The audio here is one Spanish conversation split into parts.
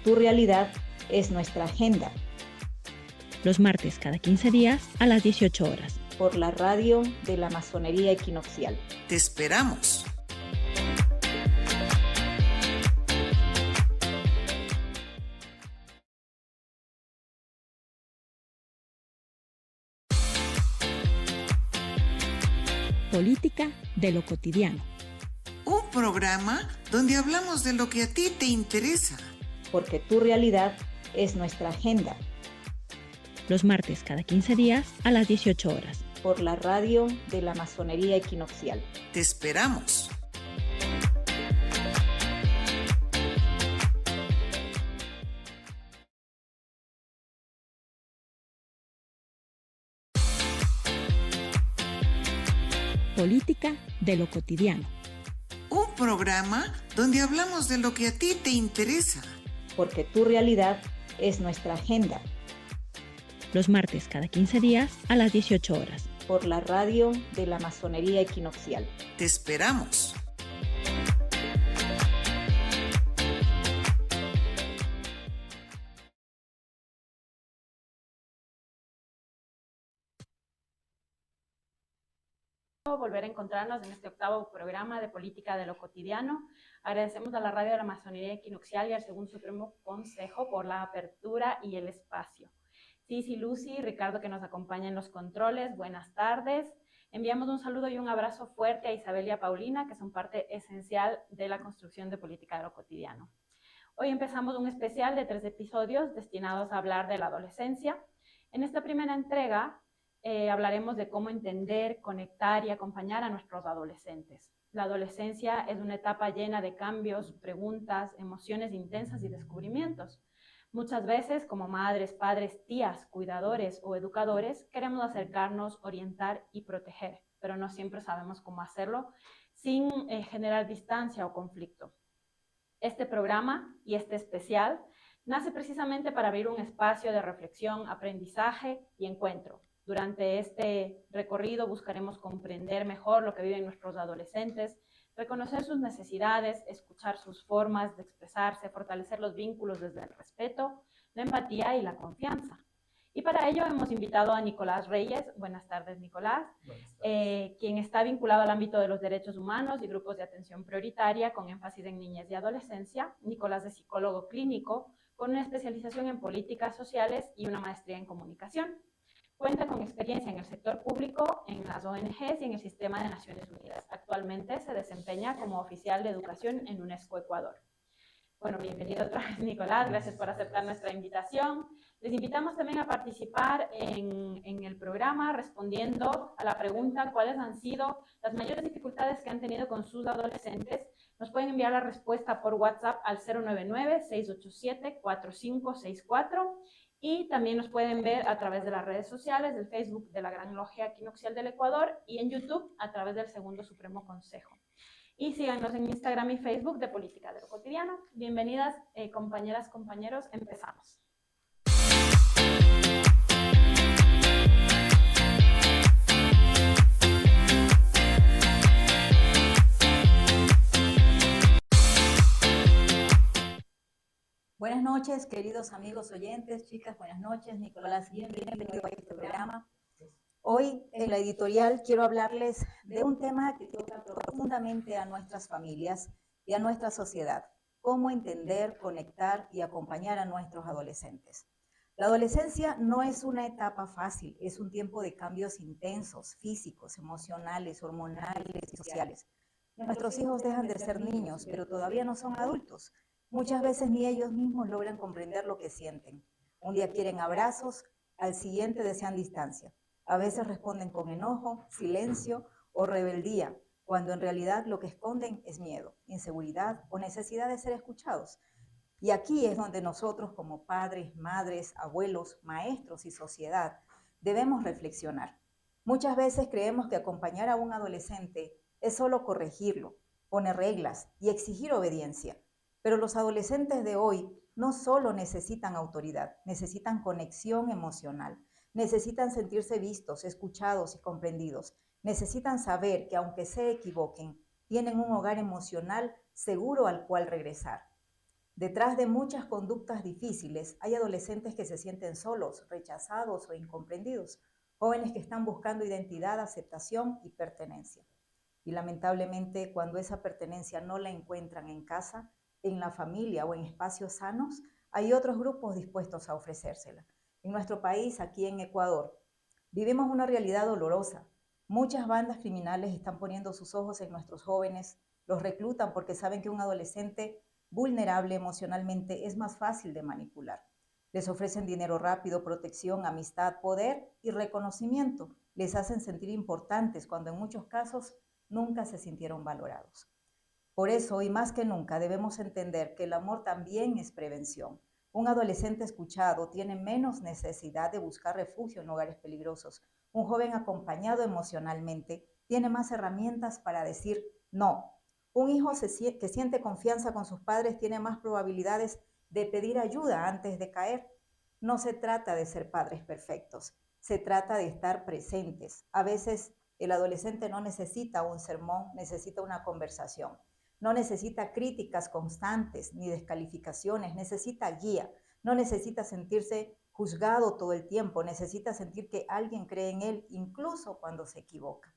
tu realidad es nuestra agenda. Los martes cada 15 días a las 18 horas. Por la radio de la Masonería Equinoccial. ¡Te esperamos! Política de lo cotidiano. Un programa donde hablamos de lo que a ti te interesa. Porque tu realidad es nuestra agenda. Los martes cada 15 días a las 18 horas. Por la radio de la Masonería Equinoccial. ¡Te esperamos! Política de lo cotidiano. Un programa donde hablamos de lo que a ti te interesa. Porque tu realidad es nuestra agenda. Los martes cada 15 días a las 18 horas. Por la radio de la Masonería Equinoccial. ¡Te esperamos! Volver a encontrarnos en este octavo programa de Política de lo Cotidiano. Agradecemos a la radio de la Masonería Equinoccial y al Segundo Supremo Consejo por la apertura y el espacio. Cici, Lucy, Ricardo que nos acompaña en los controles, buenas tardes. Enviamos un saludo y un abrazo fuerte a Isabel y a Paulina, que son parte esencial de la construcción de Política de lo Cotidiano. Hoy empezamos un especial de 3 episodios destinados a hablar de la adolescencia. En esta primera entrega hablaremos de cómo entender, conectar y acompañar a nuestros adolescentes. La adolescencia es una etapa llena de cambios, preguntas, emociones intensas y descubrimientos. Muchas veces, como madres, padres, tías, cuidadores o educadores, queremos acercarnos, orientar y proteger, pero no siempre sabemos cómo hacerlo sin generar distancia o conflicto. Este programa y este especial nace precisamente para abrir un espacio de reflexión, aprendizaje y encuentro. Durante este recorrido buscaremos comprender mejor lo que viven nuestros adolescentes, reconocer sus necesidades, escuchar sus formas de expresarse, fortalecer los vínculos desde el respeto, la empatía y la confianza. Y para ello hemos invitado a Nicolás Reyes. Buenas tardes, Nicolás. Buenas tardes. Quien está vinculado al ámbito de los derechos humanos y grupos de atención prioritaria con énfasis en niñez y adolescencia. Nicolás es psicólogo clínico con una especialización en políticas sociales y una maestría en comunicación. Cuenta con experiencia en el sector público, en las ONGs y en el sistema de Naciones Unidas. Actualmente se desempeña como oficial de educación en UNESCO Ecuador. Bueno, bienvenido otra vez, Nicolás. Gracias por aceptar nuestra invitación. Les invitamos también a participar en el programa respondiendo a la pregunta ¿cuáles han sido las mayores dificultades que han tenido con sus adolescentes? Nos pueden enviar la respuesta por WhatsApp al 099-687-4564 y también nos pueden ver a través de las redes sociales, del Facebook de la Gran Logia Equinoccial del Ecuador y en YouTube a través del Segundo Supremo Consejo. Y síganos en Instagram y Facebook de Política de lo Cotidiano. Bienvenidas, compañeras, compañeros. Empezamos. Buenas noches, queridos amigos oyentes, chicas, buenas noches. Nicolás, bienvenido a este programa. Hoy en la editorial quiero hablarles de un tema que toca profundamente a nuestras familias y a nuestra sociedad. Cómo entender, conectar y acompañar a nuestros adolescentes. La adolescencia no es una etapa fácil, es un tiempo de cambios intensos, físicos, emocionales, hormonales y sociales. Nuestros hijos dejan de ser niños, pero todavía no son adultos. Muchas veces ni ellos mismos logran comprender lo que sienten. Un día quieren abrazos, al siguiente desean distancia. A veces responden con enojo, silencio o rebeldía, cuando en realidad lo que esconden es miedo, inseguridad o necesidad de ser escuchados. Y aquí es donde nosotros como padres, madres, abuelos, maestros y sociedad debemos reflexionar. Muchas veces creemos que acompañar a un adolescente es solo corregirlo, poner reglas y exigir obediencia. Pero los adolescentes de hoy no solo necesitan autoridad, necesitan conexión emocional, necesitan sentirse vistos, escuchados y comprendidos, necesitan saber que aunque se equivoquen, tienen un hogar emocional seguro al cual regresar. Detrás de muchas conductas difíciles hay adolescentes que se sienten solos, rechazados o incomprendidos, jóvenes que están buscando identidad, aceptación y pertenencia. Y lamentablemente, cuando esa pertenencia no la encuentran en casa, en la familia o en espacios sanos, hay otros grupos dispuestos a ofrecérsela. En nuestro país, aquí en Ecuador, vivimos una realidad dolorosa. Muchas bandas criminales están poniendo sus ojos en nuestros jóvenes, los reclutan porque saben que un adolescente vulnerable emocionalmente es más fácil de manipular. Les ofrecen dinero rápido, protección, amistad, poder y reconocimiento. Les hacen sentir importantes cuando en muchos casos nunca se sintieron valorados. Por eso, hoy más que nunca, debemos entender que el amor también es prevención. Un adolescente escuchado tiene menos necesidad de buscar refugio en hogares peligrosos. Un joven acompañado emocionalmente tiene más herramientas para decir no. Un hijo que siente confianza con sus padres tiene más probabilidades de pedir ayuda antes de caer. No se trata de ser padres perfectos, se trata de estar presentes. A veces el adolescente no necesita un sermón, necesita una conversación. No necesita críticas constantes ni descalificaciones, necesita guía. No necesita sentirse juzgado todo el tiempo, necesita sentir que alguien cree en él, incluso cuando se equivoca.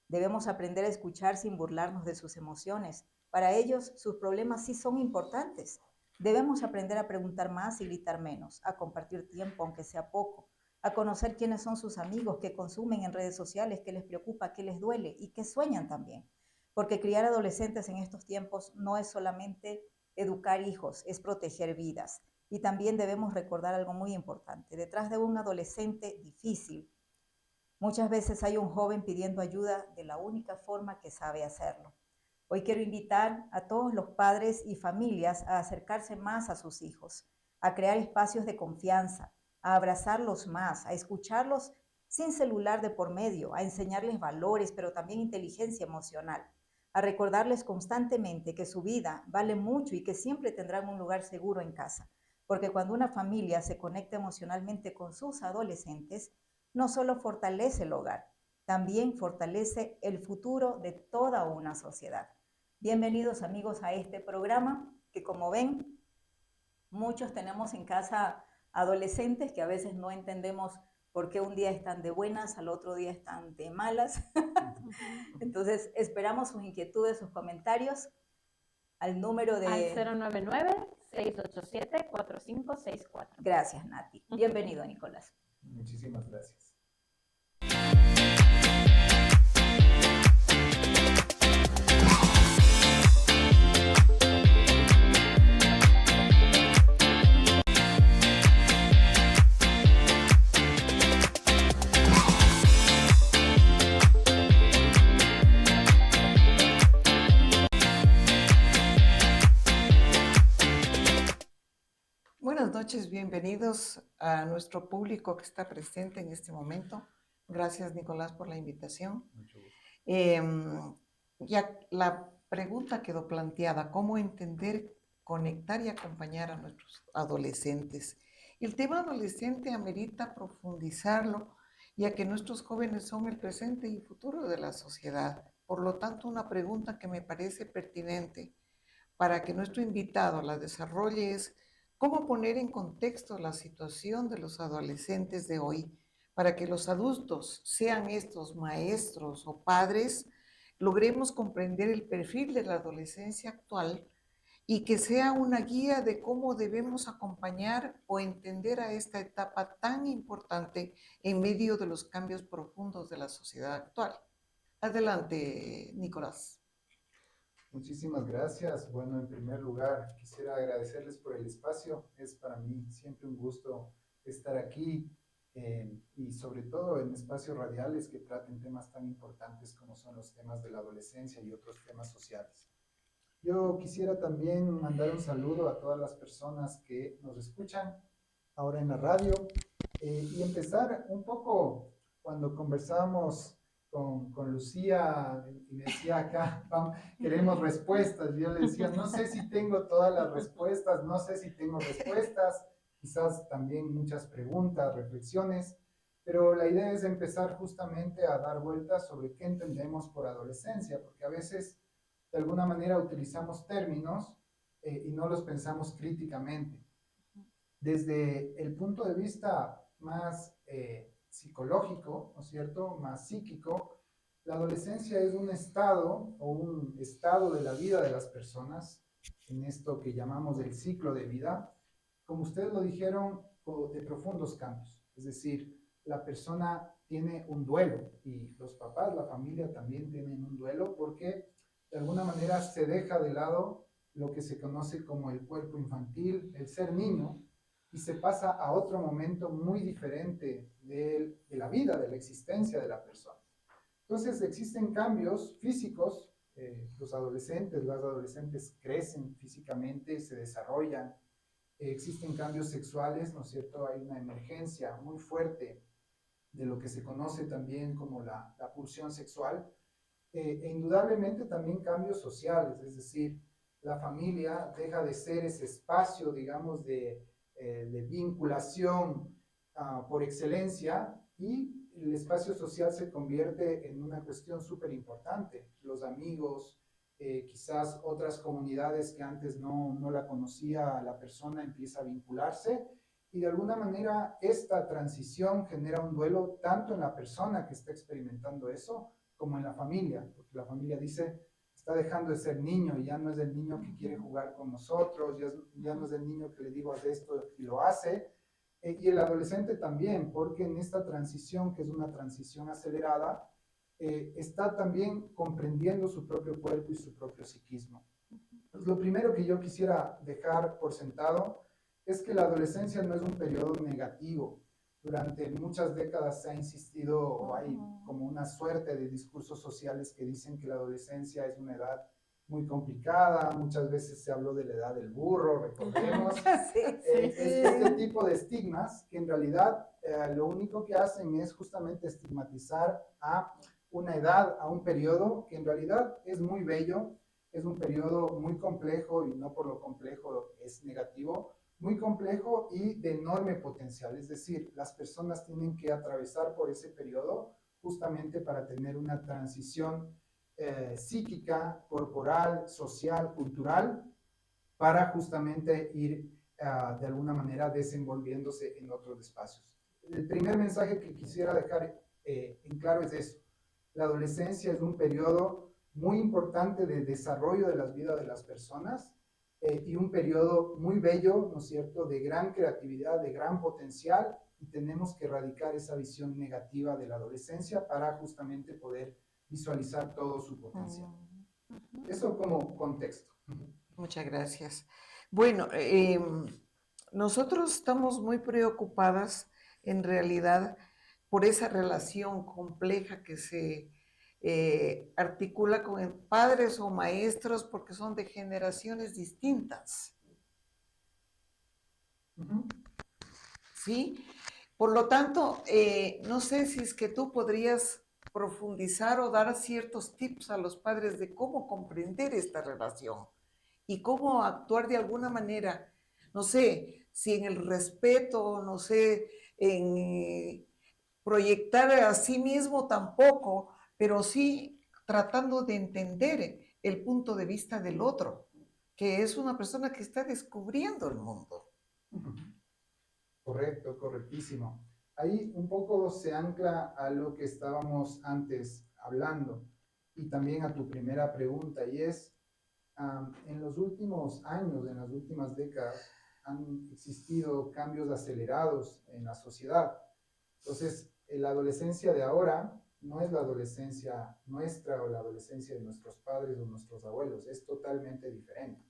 Debemos aprender a escuchar sin burlarnos de sus emociones. Para ellos, sus problemas sí son importantes. Debemos aprender a preguntar más y gritar menos, a compartir tiempo, aunque sea poco, a conocer quiénes son sus amigos, qué consumen en redes sociales, qué les preocupa, qué les duele y qué sueñan también. Porque criar adolescentes en estos tiempos no es solamente educar hijos, es proteger vidas. Y también debemos recordar algo muy importante. Detrás de un adolescente difícil, muchas veces hay un joven pidiendo ayuda de la única forma que sabe hacerlo. Hoy quiero invitar a todos los padres y familias a acercarse más a sus hijos, a crear espacios de confianza, a abrazarlos más, a escucharlos sin celular de por medio, a enseñarles valores, pero también inteligencia emocional, a recordarles constantemente que su vida vale mucho y que siempre tendrán un lugar seguro en casa. Porque cuando una familia se conecta emocionalmente con sus adolescentes, no solo fortalece el hogar, también fortalece el futuro de toda una sociedad. Bienvenidos amigos a este programa que, como ven, muchos tenemos en casa adolescentes que a veces no entendemos por qué un día están de buenas, al otro día están de malas. Entonces, esperamos sus inquietudes, sus comentarios al número de... Al 099-687-4564. Gracias, Nati. Bienvenido, Nicolás. Muchísimas gracias. Buenas noches, bienvenidos a nuestro público que está presente en este momento. Gracias, Nicolás, por la invitación. Mucho gusto. Ya la pregunta quedó planteada: ¿cómo entender, conectar y acompañar a nuestros adolescentes? El tema adolescente amerita profundizarlo, ya que nuestros jóvenes son el presente y futuro de la sociedad. Por lo tanto, una pregunta que me parece pertinente para que nuestro invitado la desarrolle es: ¿cómo poner en contexto la situación de los adolescentes de hoy para que los adultos, sean estos maestros o padres, logremos comprender el perfil de la adolescencia actual y que sea una guía de cómo debemos acompañar o entender a esta etapa tan importante en medio de los cambios profundos de la sociedad actual? Adelante, Nicolás. Muchísimas gracias. Bueno, en primer lugar, quisiera agradecerles por el espacio. Es para mí siempre un gusto estar aquí y sobre todo en espacios radiales que traten temas tan importantes como son los temas de la adolescencia y otros temas sociales. Yo quisiera también mandar un saludo a todas las personas que nos escuchan ahora en la radio y empezar un poco cuando conversábamos con Lucía y me decía acá, queremos respuestas. Yo le decía, no sé si tengo todas las respuestas, no sé si tengo respuestas, quizás también muchas preguntas, reflexiones, pero la idea es empezar justamente a dar vueltas sobre qué entendemos por adolescencia, porque a veces de alguna manera utilizamos términos y no los pensamos críticamente. Desde el punto de vista más psicológico, ¿no es cierto?, más psíquico, la adolescencia es un estado o un estado de la vida de las personas, en esto que llamamos el ciclo de vida, como ustedes lo dijeron, de profundos cambios. Es decir, la persona tiene un duelo y los papás, la familia también tienen un duelo porque de alguna manera se deja de lado lo que se conoce como el cuerpo infantil, el ser niño, y se pasa a otro momento muy diferente de la vida, de la existencia de la persona. Entonces existen cambios físicos, los adolescentes, las adolescentes crecen físicamente, se desarrollan, existen cambios sexuales, ¿no es cierto? Hay una emergencia muy fuerte de lo que se conoce también como la pulsión sexual, e indudablemente también cambios sociales, es decir, la familia deja de ser ese espacio, digamos, de vinculación por excelencia y el espacio social se convierte en una cuestión súper importante. Los amigos, quizás otras comunidades que antes no la conocía la persona empieza a vincularse y de alguna manera esta transición genera un duelo tanto en la persona que está experimentando eso como en la familia, porque la familia dice, está dejando de ser niño y ya no es el niño que quiere jugar con nosotros, ya no es el niño que le digo haz esto y lo hace, y el adolescente también, porque en esta transición, que es una transición acelerada, está también comprendiendo su propio cuerpo y su propio psiquismo. Pues lo primero que yo quisiera dejar por sentado es que la adolescencia no es un periodo negativo. Durante muchas décadas se ha insistido, o hay como una suerte de discursos sociales que dicen que la adolescencia es una edad muy complicada, muchas veces se habló de la edad del burro, recordemos. Este tipo de estigmas que en realidad lo único que hacen es justamente estigmatizar a una edad, a un periodo que en realidad es muy bello, es un periodo muy complejo y no por lo complejo es negativo, muy complejo y de enorme potencial. Es decir, las personas tienen que atravesar por ese periodo justamente para tener una transición psíquica, corporal, social, cultural, para justamente ir de alguna manera desenvolviéndose en otros espacios. El primer mensaje que quisiera dejar en claro es eso. La adolescencia es un periodo muy importante de desarrollo de las vidas de las personas y un periodo muy bello, ¿no es cierto?, de gran creatividad, de gran potencial, y tenemos que erradicar esa visión negativa de la adolescencia para justamente poder visualizar todo su potencial. Eso como contexto. Muchas gracias. Bueno, nosotros estamos muy preocupadas en realidad por esa relación compleja que se articula con padres o maestros porque son de generaciones distintas. ¿Sí? Por lo tanto, no sé si es que tú podrías profundizar o dar ciertos tips a los padres de cómo comprender esta relación y cómo actuar de alguna manera, no sé, si en el respeto, no sé, en proyectar a sí mismo tampoco, pero sí tratando de entender el punto de vista del otro, que es una persona que está descubriendo el mundo. Correcto, correctísimo. Ahí un poco se ancla a lo que estábamos antes hablando y también a tu primera pregunta, y es, en los últimos años, en las últimas décadas, han existido cambios acelerados en la sociedad. Entonces, la adolescencia de ahora no es la adolescencia nuestra o la adolescencia de nuestros padres o nuestros abuelos, es totalmente diferente.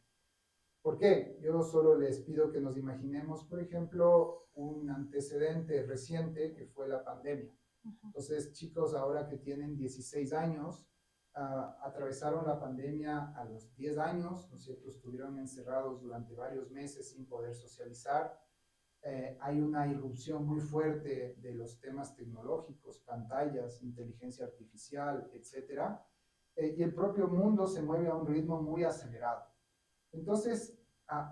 ¿Por qué? Yo solo les pido que nos imaginemos, por ejemplo, un antecedente reciente que fue la pandemia. Entonces, chicos ahora que tienen 16 años, atravesaron la pandemia a los 10 años, ¿no es cierto? Estuvieron encerrados durante varios meses sin poder socializar. Hay una irrupción muy fuerte de los temas tecnológicos, pantallas, inteligencia artificial, etcétera. Y el propio mundo se mueve a un ritmo muy acelerado. Entonces,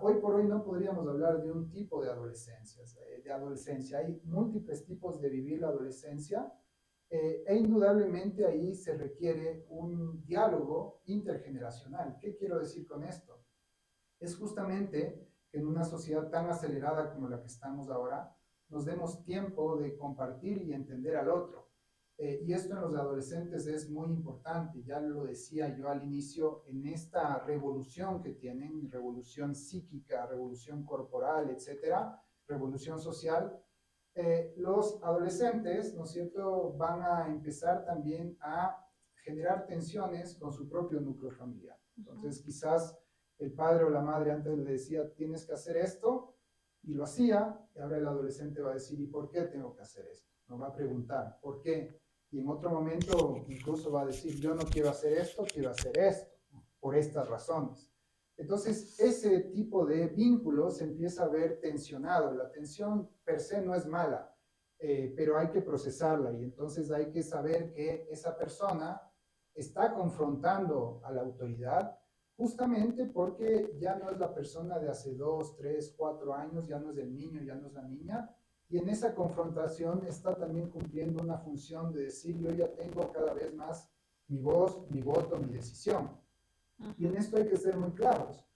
hoy por hoy no podríamos hablar de un tipo de adolescencia. Hay múltiples tipos de vivir la adolescencia e indudablemente ahí se requiere un diálogo intergeneracional. ¿Qué quiero decir con esto? es justamente que en una sociedad tan acelerada como la que estamos ahora, nos demos tiempo de compartir y entender al otro. Y esto en los adolescentes es muy importante, ya lo decía yo al inicio, en esta revolución que tienen, revolución psíquica, revolución corporal, etcétera, revolución social, los adolescentes, ¿no es cierto?, van a empezar también a generar tensiones con su propio núcleo familiar. Entonces, quizás el padre o la madre antes le decía, tienes que hacer esto, y lo hacía, y ahora el adolescente va a decir, ¿y por qué tengo que hacer esto? Nos va a preguntar, ¿por qué? Y en otro momento incluso va a decir, yo no quiero hacer esto, quiero hacer esto, por estas razones. Entonces, ese tipo de vínculos se empieza a ver tensionado. La tensión per se no es mala, pero hay que procesarla y entonces hay que saber que esa persona está confrontando a la autoridad justamente porque ya no es la persona de hace 2, 3, 4 años, ya no es el niño, ya no es la niña, y en esa confrontación está también cumpliendo una función de decir, yo ya tengo cada vez más mi voz, mi voto, mi decisión. Y en esto hay que ser muy claros.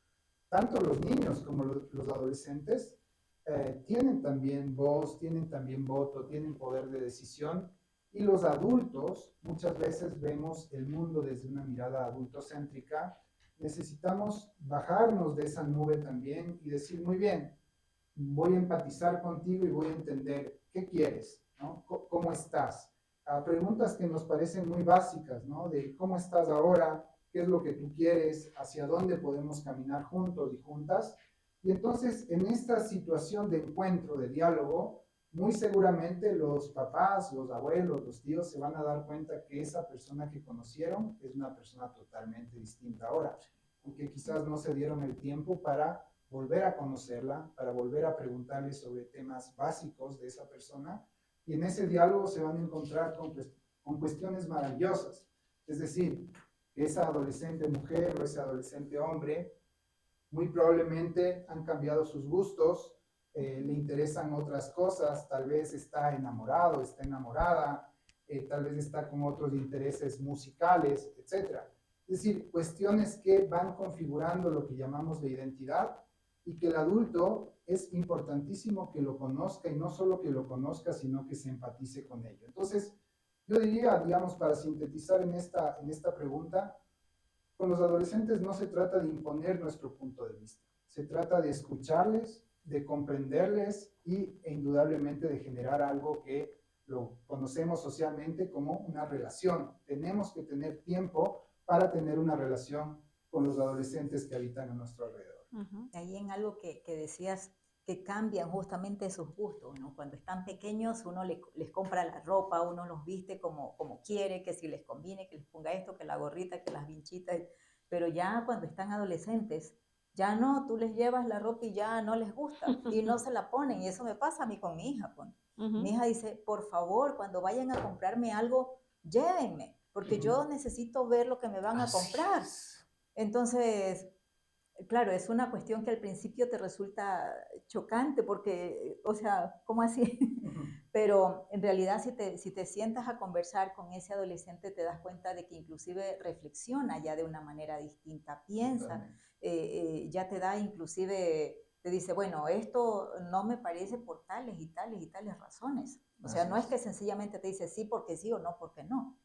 Tanto los niños como los adolescentes tienen también voz, tienen también voto, tienen poder de decisión. Y los adultos, muchas veces vemos el mundo desde una mirada adultocéntrica. Necesitamos bajarnos de esa nube también y decir, muy bien, voy a empatizar contigo y voy a entender qué quieres, ¿no? ¿Cómo estás? Preguntas que nos parecen muy básicas, ¿no? De cómo estás ahora, qué es lo que tú quieres, hacia dónde podemos caminar juntos y juntas. Y entonces, en esta situación de encuentro, de diálogo, muy seguramente los papás, los abuelos, los tíos se van a dar cuenta que esa persona que conocieron es una persona totalmente distinta ahora, y que quizás no se dieron el tiempo para volver a conocerla, para volver a preguntarle sobre temas básicos de esa persona, y en ese diálogo se van a encontrar con cuestiones maravillosas. Es decir, esa adolescente mujer o ese adolescente hombre muy probablemente han cambiado sus gustos, le interesan otras cosas, tal vez está enamorado, está enamorada, tal vez está con otros intereses musicales, etc. Es decir, cuestiones que van configurando lo que llamamos la identidad y que el adulto es importantísimo que lo conozca y no solo que lo conozca, sino que se empatice con ello. Entonces, yo diría, digamos, para sintetizar en esta pregunta, con los adolescentes no se trata de imponer nuestro punto de vista, se trata de escucharles, de comprenderles e indudablemente de generar algo que lo conocemos socialmente como una relación. Tenemos que tener tiempo para tener una relación con los adolescentes que habitan a nuestro alrededor. Ahí en algo que decías, que cambian justamente sus gustos, ¿no? Cuando están pequeños uno les compra la ropa, uno los viste como quiere, que si les conviene, que les ponga esto, que la gorrita, que las vinchitas, pero ya cuando están adolescentes, ya no, tú les llevas la ropa y ya no les gusta y no se la ponen, y eso me pasa a mí con mi hija. Mi hija dice, por favor, cuando vayan a comprarme algo, llévenme, porque yo necesito ver lo que me van a comprar. Entonces, claro, es una cuestión que al principio te resulta chocante porque, o sea, ¿cómo así? Pero en realidad si te sientas a conversar con ese adolescente te das cuenta de que inclusive reflexiona ya de una manera distinta, piensa, ya te da inclusive, te dice, bueno, esto no me parece por tales y tales y tales razones. O sea, no es que sencillamente te dice sí porque sí o no porque no.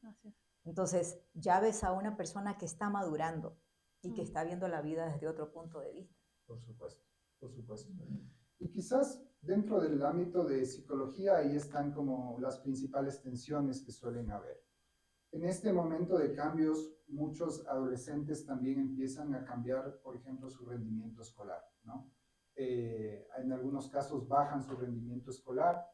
Entonces ya ves a una persona que está madurando y que está viendo la vida desde otro punto de vista. Por supuesto, por supuesto. Y quizás dentro del ámbito de psicología ahí están como las principales tensiones que suelen haber. En este momento de cambios, muchos adolescentes también empiezan a cambiar, por ejemplo, su rendimiento escolar, ¿no? En algunos casos bajan su rendimiento escolar,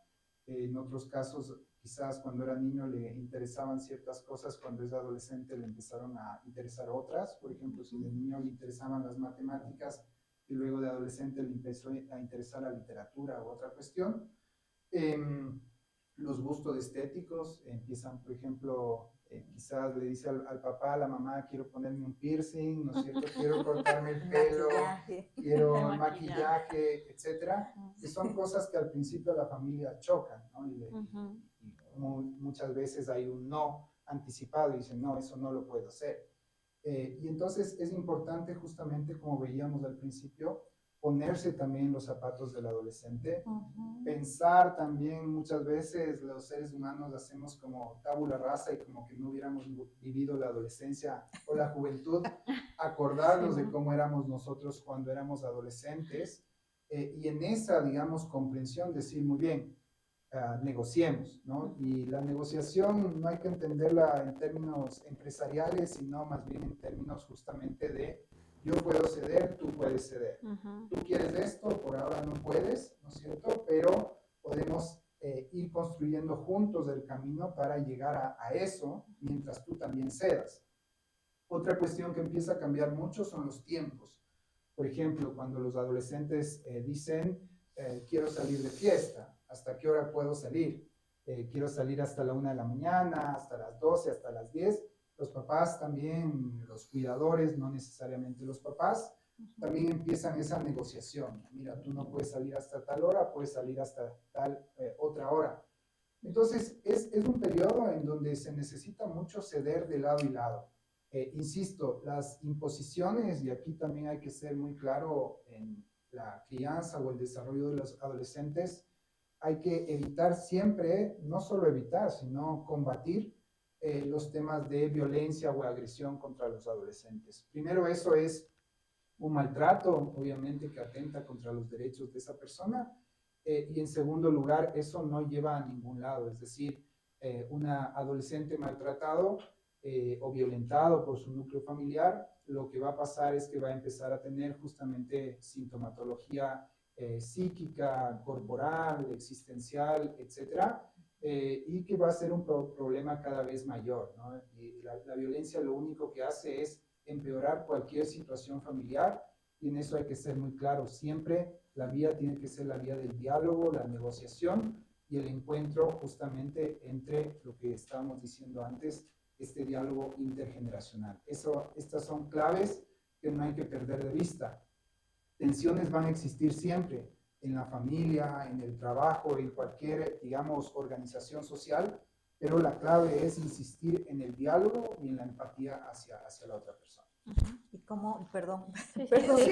en otros casos quizás cuando era niño le interesaban ciertas cosas, cuando es adolescente le empezaron a interesar otras. Por ejemplo, si de niño le interesaban las matemáticas y luego de adolescente le empezó a interesar la literatura u otra cuestión. Los gustos estéticos empiezan, por ejemplo, quizás le dice al papá, a la mamá, quiero ponerme un piercing, ¿no es cierto? Quiero cortarme el pelo, quiero maquillaje, etcétera, que son cosas que al principio la familia chocan, ¿no? Y muchas veces hay un no anticipado y dicen, no, eso no lo puedo hacer. Y entonces es importante justamente, como veíamos al principio, ponerse también los zapatos del adolescente, pensar también muchas veces los seres humanos hacemos como tabula rasa y como que no hubiéramos vivido la adolescencia o la juventud, acordarnos de cómo éramos nosotros cuando éramos adolescentes y en esa, digamos, comprensión decir muy bien, negociemos, ¿no? Y la negociación no hay que entenderla en términos empresariales, sino más bien en términos justamente de yo puedo ceder, tú puedes ceder. Tú quieres esto, por ahora no puedes, ¿no es cierto? Pero podemos ir construyendo juntos el camino para llegar a eso, mientras tú también cedas. Otra cuestión que empieza a cambiar mucho son los tiempos. Por ejemplo, cuando los adolescentes dicen, quiero salir de fiesta, ¿hasta qué hora puedo salir? Quiero salir hasta la 1 de la mañana, hasta las 12, hasta las 10. Los papás también, los cuidadores, no necesariamente los papás, también empiezan esa negociación. Mira, tú no puedes salir hasta tal hora, puedes salir hasta tal otra hora. Entonces, es un periodo en donde se necesita mucho ceder de lado y lado. Insisto, las imposiciones, y aquí también hay que ser muy claro en la crianza o el desarrollo de los adolescentes, hay que evitar siempre, no solo evitar, sino combatir los temas de violencia o agresión contra los adolescentes. Primero, eso es un maltrato, obviamente, que atenta contra los derechos de esa persona, y en segundo lugar, eso no lleva a ningún lado, es decir, una adolescente maltratado o violentado por su núcleo familiar, lo que va a pasar es que va a empezar a tener justamente sintomatología psíquica, corporal, existencial, etcétera, y que va a ser un problema cada vez mayor, ¿no? Y la violencia lo único que hace es empeorar cualquier situación familiar, y en eso hay que ser muy claro. Siempre la vía tiene que ser la vía del diálogo, la negociación y el encuentro justamente entre lo que estábamos diciendo antes, este diálogo intergeneracional. Estas son claves que no hay que perder de vista. Tensiones van a existir siempre en la familia, en el trabajo, en cualquier, digamos, organización social, pero la clave es insistir en el diálogo y en la empatía hacia la otra persona. Y como, perdón, Sí, perdón, sí,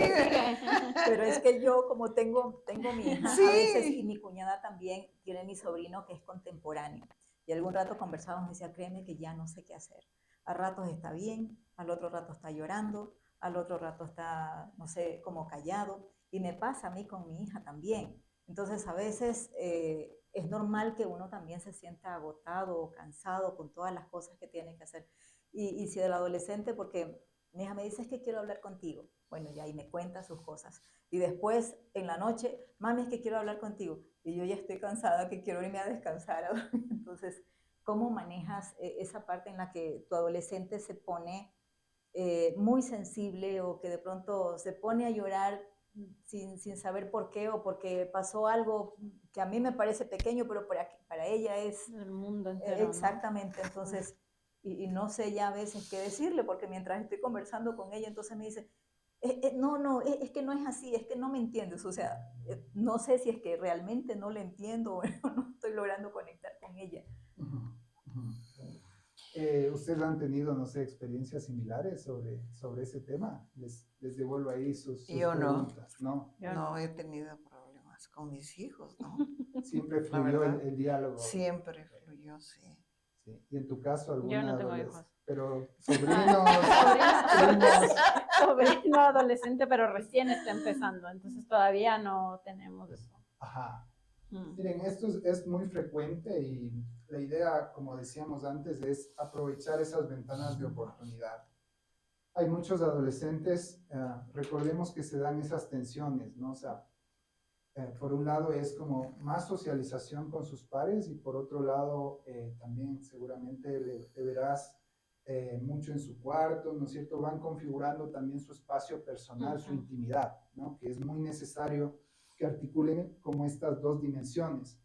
pero es que yo como tengo mi hija Sí. a veces y mi cuñada también tiene mi sobrino que es contemporáneo. Y algún rato conversábamos y decía, créeme que ya no sé qué hacer. A ratos está bien, al otro rato está llorando, al otro rato está, no sé, como callado. Y me pasa a mí con mi hija también. Entonces a veces es normal que uno también se sienta agotado o cansado con todas las cosas que tiene que hacer. Y si el adolescente, porque mi hija me dice, es que quiero hablar contigo. Bueno, ya ahí me cuenta sus cosas. Y después, en la noche, mami, es que quiero hablar contigo. Y yo ya estoy cansada, que quiero irme a descansar. Entonces, ¿cómo manejas esa parte en la que tu adolescente se pone muy sensible o que de pronto se pone a llorar sin saber por qué o porque pasó algo que a mí me parece pequeño, pero para ella es el mundo entero, exactamente? Entonces, y no sé ya a veces qué decirle, porque mientras estoy conversando con ella, entonces me dice, no, es que no es así, es que no me entiendes, o sea, no sé si es que realmente no le entiendo o no estoy logrando conectar con ella. ¿Ustedes han tenido, no sé, experiencias similares sobre ese tema? Les devuelvo ahí sus Yo no. preguntas, ¿no? No he tenido problemas con mis hijos, ¿no? Siempre La fluyó verdad, el diálogo. siempre fluyó, sí. Sí. Y en tu caso, alguna Yo no tengo hijos. Pero sobrinos, Sobrino adolescente, pero recién está empezando, entonces todavía no tenemos eso. Ajá. Miren, esto es muy frecuente y la idea, como decíamos antes, es aprovechar esas ventanas de oportunidad. Hay muchos adolescentes, recordemos que se dan esas tensiones, ¿no? O sea, por un lado es como más socialización con sus pares y por otro lado también seguramente le verás mucho en su cuarto, ¿no es cierto? Van configurando también su espacio personal, su intimidad, ¿no? Que es muy necesario que articulen como estas dos dimensiones.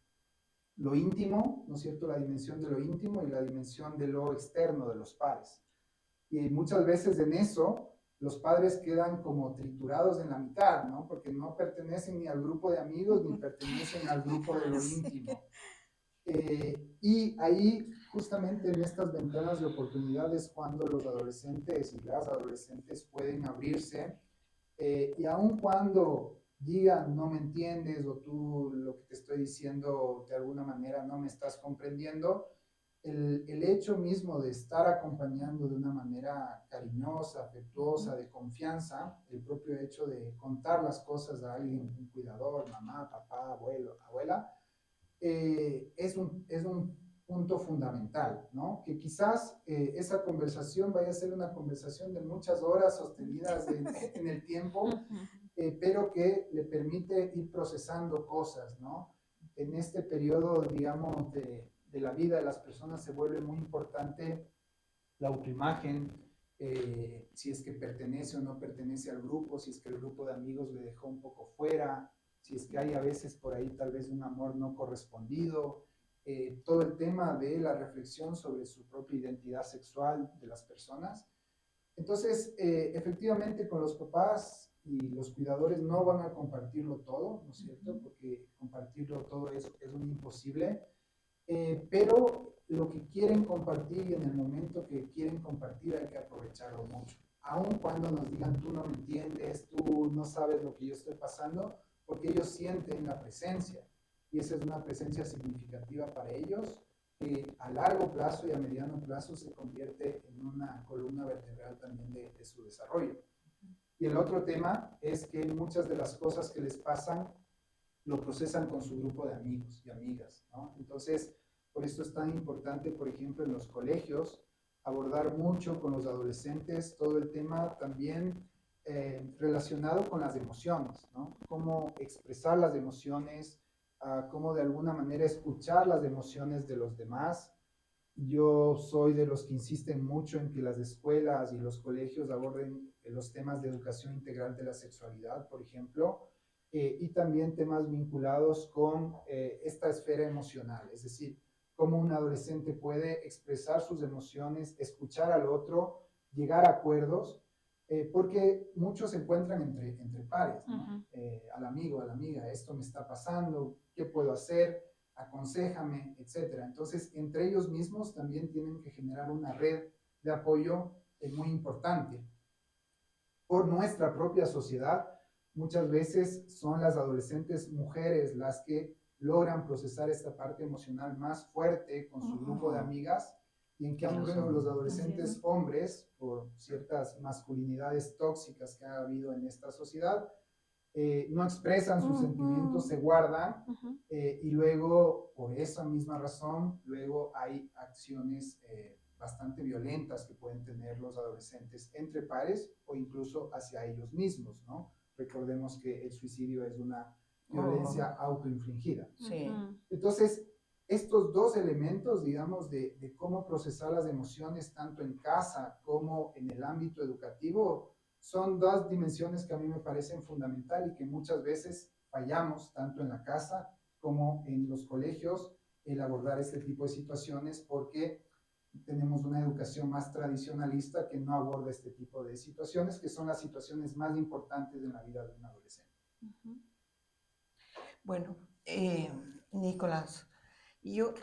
Lo íntimo, ¿no es cierto? La dimensión de lo íntimo y la dimensión de lo externo de los pares. Y muchas veces en eso los padres quedan como triturados en la mitad, ¿no? Porque no pertenecen ni al grupo de amigos ni pertenecen al grupo de lo íntimo. Y ahí justamente en estas ventanas de oportunidades cuando los adolescentes y las adolescentes pueden abrirse y aun cuando digan no me entiendes o tú lo que te estoy diciendo de alguna manera no me estás comprendiendo, el hecho mismo de estar acompañando de una manera cariñosa, afectuosa, de confianza, el propio hecho de contar las cosas a alguien, un cuidador, mamá, papá, abuelo, abuela, es un punto fundamental, ¿no? Que quizás esa conversación vaya a ser una conversación de muchas horas sostenidas en el tiempo, pero que le permite ir procesando cosas, ¿no? En este periodo, digamos, de la vida de las personas se vuelve muy importante la autoimagen, si es que pertenece o no pertenece al grupo, si es que el grupo de amigos le dejó un poco fuera, si es que hay a veces por ahí tal vez un amor no correspondido, todo el tema de la reflexión sobre su propia identidad sexual de las personas. Entonces, efectivamente, con los papás y los cuidadores no van a compartirlo todo, ¿no es cierto? Porque compartirlo todo es un imposible, pero lo que quieren compartir y en el momento que quieren compartir hay que aprovecharlo mucho. Aun cuando nos digan, tú no me entiendes, tú no sabes lo que yo estoy pasando, porque ellos sienten la presencia. Y esa es una presencia significativa para ellos, que a largo plazo y a mediano plazo se convierte en una columna vertebral también de su desarrollo. Y el otro tema es que muchas de las cosas que les pasan lo procesan con su grupo de amigos y amigas, ¿no? Entonces, por eso es tan importante, por ejemplo, en los colegios, abordar mucho con los adolescentes todo el tema también relacionado con las emociones, ¿no? Cómo expresar las emociones, cómo de alguna manera escuchar las emociones de los demás. Yo soy de los que insisten mucho en que las escuelas y los colegios aborden los temas de educación integral de la sexualidad, por ejemplo, y también temas vinculados con esta esfera emocional, es decir, cómo un adolescente puede expresar sus emociones, escuchar al otro, llegar a acuerdos, porque muchos se encuentran entre pares, ¿no? Al amigo, a la amiga, esto me está pasando, ¿qué puedo hacer? Aconséjame, etcétera. Entonces, entre ellos mismos también tienen que generar una red de apoyo muy importante. Por nuestra propia sociedad, muchas veces son las adolescentes mujeres las que logran procesar esta parte emocional más fuerte con su grupo de amigas, y en cambio los adolescentes hombres, por ciertas masculinidades tóxicas que ha habido en esta sociedad, no expresan sus sentimientos, se guardan, y luego, por esa misma razón, luego hay acciones bastante violentas que pueden tener los adolescentes entre pares o incluso hacia ellos mismos, ¿no? Recordemos que el suicidio es una violencia autoinfligida. Sí. Entonces, estos dos elementos, digamos, de cómo procesar las emociones tanto en casa como en el ámbito educativo, son dos dimensiones que a mí me parecen fundamental y que muchas veces fallamos tanto en la casa como en los colegios el abordar este tipo de situaciones, porque tenemos una educación más tradicionalista que no aborda este tipo de situaciones, que son las situaciones más importantes en la vida de un adolescente. Bueno, Nicolás,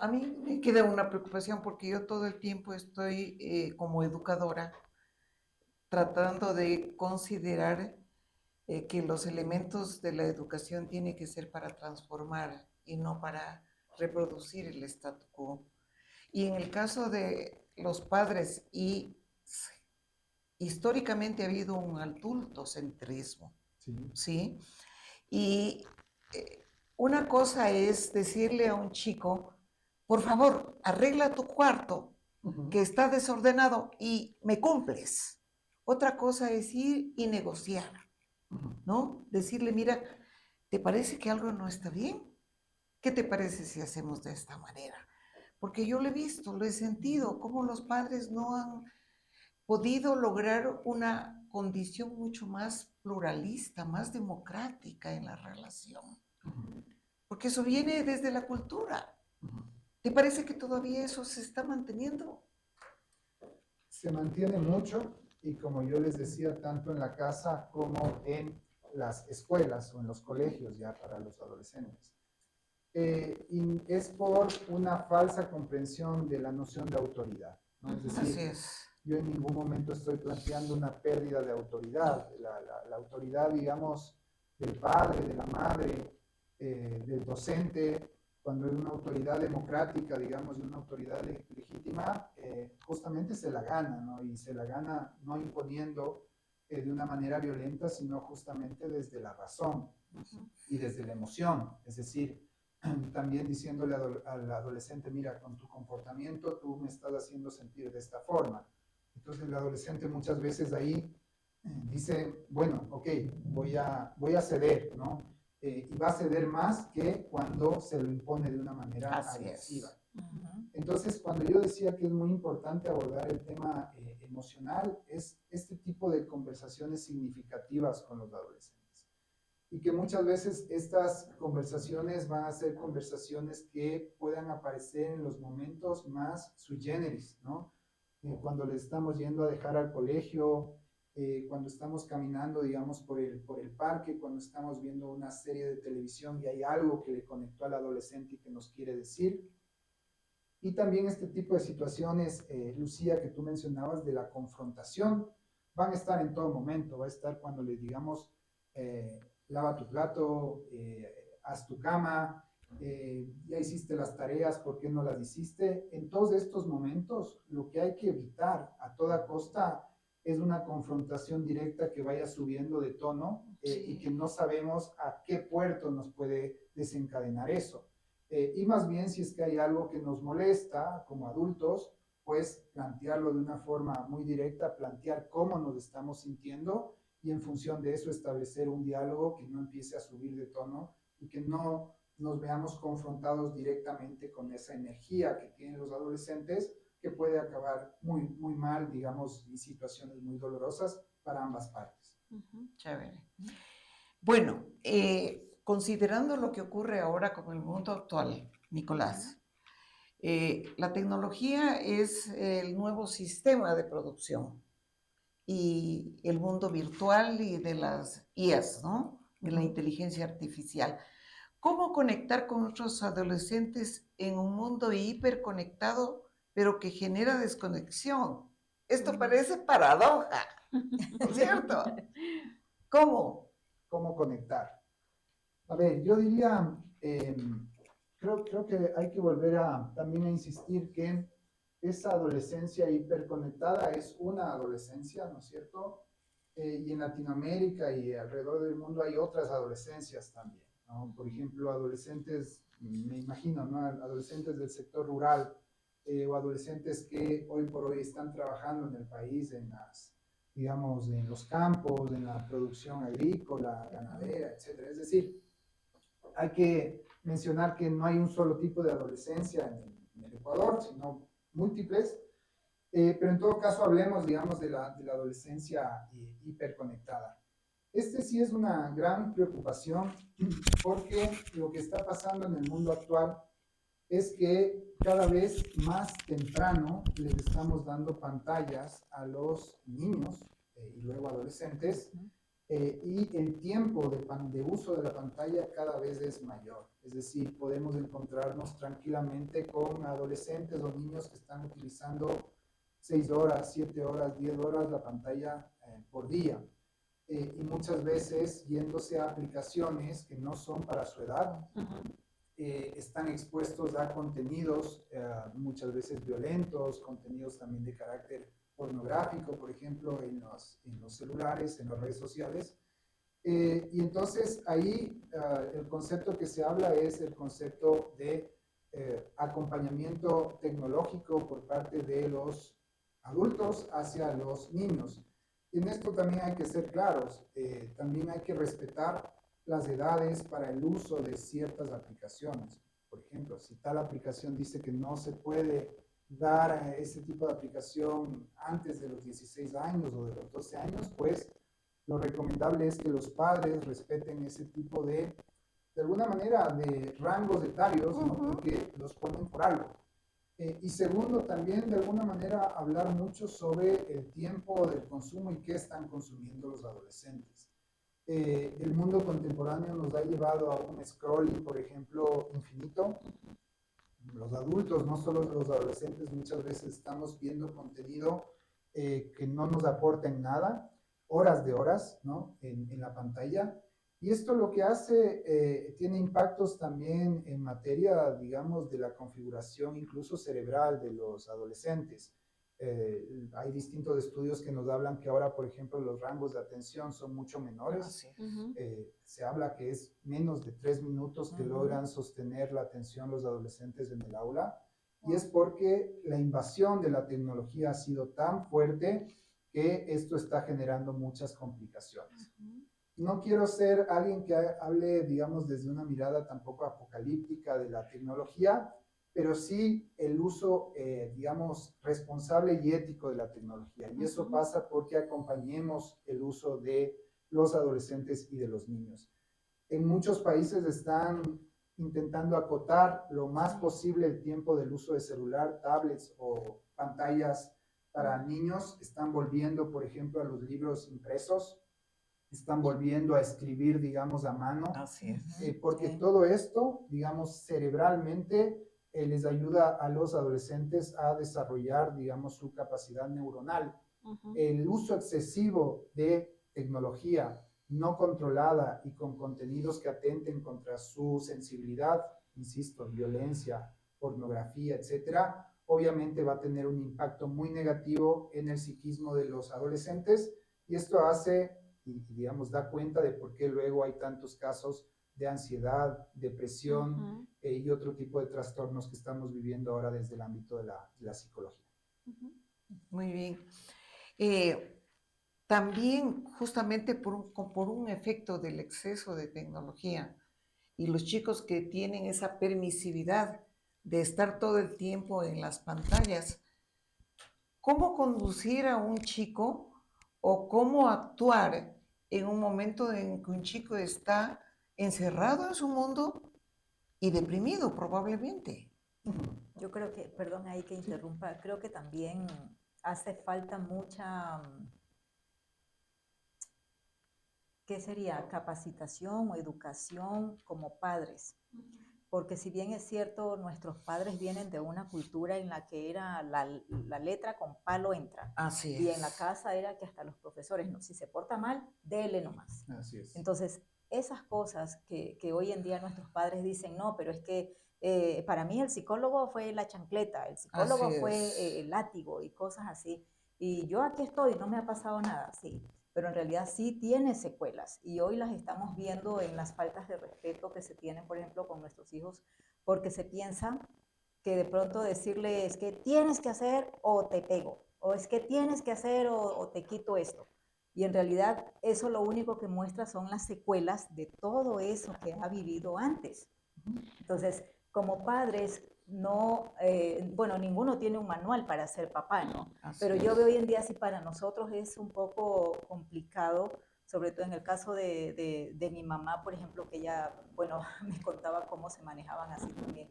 a mí me queda una preocupación porque yo todo el tiempo estoy como educadora tratando de considerar que los elementos de la educación tienen que ser para transformar y no para reproducir el statu quo. Y en el caso de los padres, históricamente ha habido un adultocentrismo, ¿sí? Y una cosa es decirle a un chico, por favor, arregla tu cuarto, que está desordenado y me cumples. Otra cosa es ir y negociar, ¿no? Decirle, mira, ¿te parece que algo no está bien? ¿Qué te parece si hacemos de esta manera? Porque yo lo he visto, lo he sentido, cómo los padres no han podido lograr una condición mucho más pluralista, más democrática en la relación. Porque eso viene desde la cultura. ¿Te parece que todavía eso se está manteniendo? Se mantiene mucho, y como yo les decía, tanto en la casa como en las escuelas o en los colegios ya para los adolescentes. y es por una falsa comprensión de la noción de autoridad, ¿no? Es decir, Así es. yo en ningún momento estoy planteando una pérdida de autoridad. La autoridad, digamos, del padre, de la madre, del docente, cuando es una autoridad democrática, digamos, y una autoridad legítima, justamente se la gana, ¿no? Y se la gana no imponiendo de una manera violenta, sino justamente desde la razón y desde la emoción. Es decir, también diciéndole al adolescente, mira, con tu comportamiento tú me estás haciendo sentir de esta forma. Entonces el adolescente muchas veces ahí dice, bueno, ok, voy a ceder, ¿no? Y va a ceder más que cuando se lo impone de una manera agresiva. Entonces, cuando yo decía que es muy importante abordar el tema emocional, es este tipo de conversaciones significativas con los adolescentes. Y que muchas veces estas conversaciones van a ser conversaciones que puedan aparecer en los momentos más sui generis, ¿no? Cuando le estamos yendo a dejar al colegio, cuando estamos caminando, digamos, por el parque, cuando estamos viendo una serie de televisión y hay algo que le conectó al adolescente y que nos quiere decir. Y también este tipo de situaciones, Lucía, que tú mencionabas de la confrontación, van a estar en todo momento. Va a estar cuando les digamos, lava tu plato, haz tu cama, ya hiciste las tareas, ¿por qué no las hiciste? En todos estos momentos, lo que hay que evitar a toda costa es una confrontación directa que vaya subiendo de tono y que no sabemos a qué puerto nos puede desencadenar eso. Y más bien, si es que hay algo que nos molesta como adultos, pues plantearlo de una forma muy directa, plantear cómo nos estamos sintiendo y en función de eso establecer un diálogo que no empiece a subir de tono y que no nos veamos confrontados directamente con esa energía que tienen los adolescentes, que puede acabar muy, muy mal, digamos, y situaciones muy dolorosas para ambas partes. Chévere. Bueno, considerando lo que ocurre ahora con el mundo actual, Nicolás, la tecnología es el nuevo sistema de producción y el mundo virtual y de las IAs, ¿no? De la inteligencia artificial. ¿Cómo conectar con nuestros adolescentes en un mundo hiperconectado, pero que genera desconexión? Esto parece paradoja, ¿no es cierto? ¿Cómo? ¿Cómo conectar? A ver, yo diría, creo que hay que volver también a insistir que esa adolescencia hiperconectada es una adolescencia, ¿no es cierto? Y en Latinoamérica y alrededor del mundo hay otras adolescencias también, ¿no? Por ejemplo, adolescentes, me imagino, ¿no? Adolescentes del sector rural o adolescentes que hoy por hoy están trabajando en el país, digamos, en los campos, en la producción agrícola, ganadera, etc. Es decir, hay que mencionar que no hay un solo tipo de adolescencia en el Ecuador, sino múltiples, pero en todo caso hablemos, digamos, de la adolescencia hiperconectada. Este sí es una gran preocupación porque lo que está pasando en el mundo actual es que cada vez más temprano les estamos dando pantallas a los niños y luego adolescentes, y el tiempo de uso de la pantalla cada vez es mayor. Es decir, podemos encontrarnos tranquilamente con adolescentes o niños que están utilizando 6 horas, 7 horas, 10 horas la pantalla por día. Y muchas veces yéndose a aplicaciones que no son para su edad. Están expuestos a contenidos muchas veces violentos, contenidos también de carácter pornográfico, por ejemplo, en los celulares, en las redes sociales. Y entonces ahí el concepto que se habla es el concepto de acompañamiento tecnológico por parte de los adultos hacia los niños. Y en esto también hay que ser claros, también hay que respetar las edades para el uso de ciertas aplicaciones. Por ejemplo, si tal aplicación dice que no se puede dar ese tipo de aplicación antes de los 16 años o de los 12 años, pues lo recomendable es que los padres respeten ese tipo de alguna manera, de rangos etarios, ¿no? Porque los ponen por algo. Y segundo, también de alguna manera hablar mucho sobre el tiempo del consumo y qué están consumiendo los el mundo contemporáneo nos ha llevado a un scrolling, por ejemplo, infinito adultos, no solo los adolescentes, muchas veces estamos viendo contenido que no nos aporta en nada, horas de horas, ¿no? En la pantalla. Y esto lo que hace, tiene impactos también en materia, digamos, de la configuración incluso cerebral de los adolescentes. Hay distintos estudios que nos hablan que ahora, por ejemplo, los rangos de atención son mucho menores. Así es. Se habla que es menos de 3 minutos que logran sostener la atención los adolescentes en el aula. Y es porque la invasión de la tecnología ha sido tan fuerte que esto está generando muchas complicaciones. No quiero ser alguien que hable, digamos, desde una mirada tampoco apocalíptica de la tecnología, pero sí el uso, digamos, responsable y ético de la tecnología. Y eso pasa porque acompañemos el uso de los adolescentes y de los niños. En muchos países están intentando acotar lo más posible el tiempo del uso de celular, tablets o pantallas para niños. Están volviendo, por ejemplo, a los libros impresos. Están volviendo a escribir, digamos, a mano. Así es. Porque todo esto, digamos, cerebralmente les ayuda a los adolescentes a desarrollar, digamos, su capacidad neuronal. El uso excesivo de tecnología no controlada y con contenidos que atenten contra su sensibilidad, insisto, violencia, pornografía, etcétera, obviamente va a tener un impacto muy negativo en el psiquismo de los adolescentes, y esto hace, y digamos, da cuenta de por qué luego hay tantos casos de ansiedad, depresión y otro tipo de trastornos que estamos viviendo ahora desde el ámbito de la psicología. Muy bien. También justamente por un efecto del exceso de tecnología y los chicos que tienen esa permisividad de estar todo el tiempo en las pantallas, ¿cómo conducir a un chico o cómo actuar en un momento en que un chico está encerrado en su mundo y deprimido probablemente? Yo creo que, perdón ahí que interrumpa, creo que también hace falta mucha, ¿qué sería? Capacitación o educación como padres. Porque si bien es cierto, nuestros padres vienen de una cultura en la que era la letra con palo entra. Así es. Y en la casa era que hasta los profesores, no, si se porta mal, dele nomás. Así es. Entonces, esas cosas que hoy en día nuestros padres dicen, no, pero es que para mí el psicólogo fue la chancleta, el psicólogo fue el látigo y cosas así. Y yo aquí estoy, no me ha pasado nada, sí. Pero en realidad sí tiene secuelas y hoy las estamos viendo en las faltas de respeto que se tienen, por ejemplo, con nuestros hijos, porque se piensa que de pronto decirle es que tienes que hacer o te pego, o es que tienes que hacer o te quito esto. Y en realidad eso lo único que muestra son las secuelas de todo eso que ha vivido antes. Entonces, como padres, no, bueno, ninguno tiene un manual para ser papá, ¿no? Pero yo veo hoy en día si para nosotros es un poco complicado, sobre todo en el caso de mi mamá, por ejemplo, que ella, bueno, me contaba cómo se manejaban así también.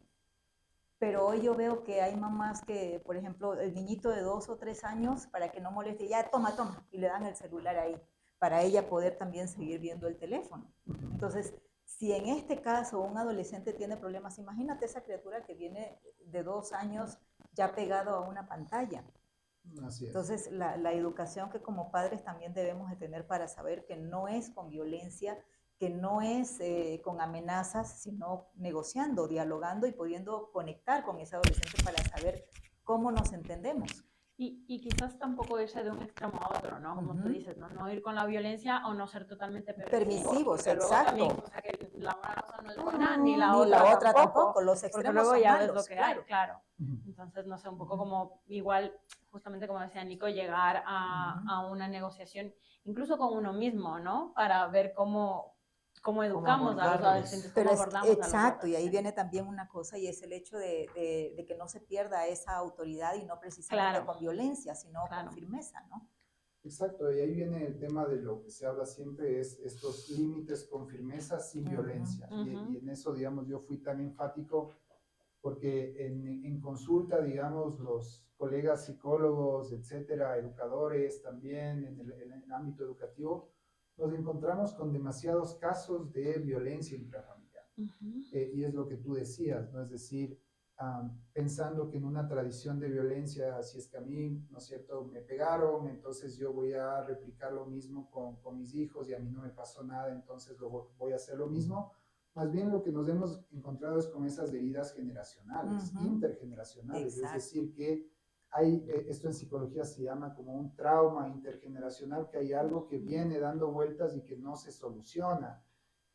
Pero hoy yo veo que hay mamás que, por ejemplo, el niñito de 2 o 3 años, para que no moleste, ya toma, toma, y le dan el celular ahí, para ella poder también seguir viendo el teléfono. Entonces, si en este caso un adolescente tiene problemas, imagínate esa criatura que viene de 2 años ya pegado a una pantalla. Así es. Entonces, la educación que como padres también debemos de tener para saber que no es con violencia, que no es con amenazas, sino negociando, dialogando y pudiendo conectar con ese adolescente para saber cómo nos entendemos. Y quizás tampoco irse de un extremo a otro, ¿no? Como tú dices, ¿no? No ir con la violencia o no ser totalmente permisivos, exacto. También, o sea, que la una cosa no es buena, ni la otra tampoco. Los extremos porque luego son ya malos, ves lo que hay, claro. Entonces, no sé, un poco como igual, justamente como decía Nico, llegar a una negociación, incluso con uno mismo, ¿no? Para ver cómo educamos a los adolescentes, pero cómo abordamos a los exacto, y ahí viene también una cosa y es el hecho de que no se pierda esa autoridad y no precisamente con violencia, sino con firmeza, ¿no? Exacto, y ahí viene el tema de lo que se habla siempre, es estos límites con firmeza sin violencia. Y en eso, digamos, yo fui tan enfático porque en consulta, digamos, los colegas psicólogos, etcétera, educadores también en el ámbito educativo, nos encontramos con demasiados casos de violencia intrafamiliar. Y es lo que tú decías, ¿no? Es decir, pensando que en una tradición de violencia, si es que a mí, ¿no es cierto?, me pegaron, entonces yo voy a replicar lo mismo con mis hijos y a mí no me pasó nada, entonces voy a hacer lo mismo. Más bien lo que nos hemos encontrado es con esas heridas generacionales, intergeneracionales, Exacto. es decir, que hay, esto en psicología se llama como un trauma intergeneracional, que hay algo que viene dando vueltas y que no se soluciona.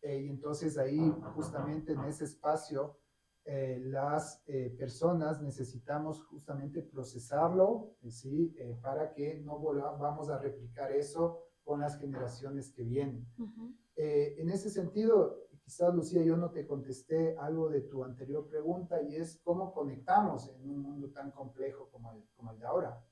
Y entonces ahí, justamente en ese espacio, las personas necesitamos justamente procesarlo, ¿sí? Para que no vamos a replicar eso con las generaciones que vienen. En ese sentido, quizás, Lucía, yo no te contesté algo de tu anterior pregunta, y es cómo conectamos en un mundo tan complejo como el de ahora.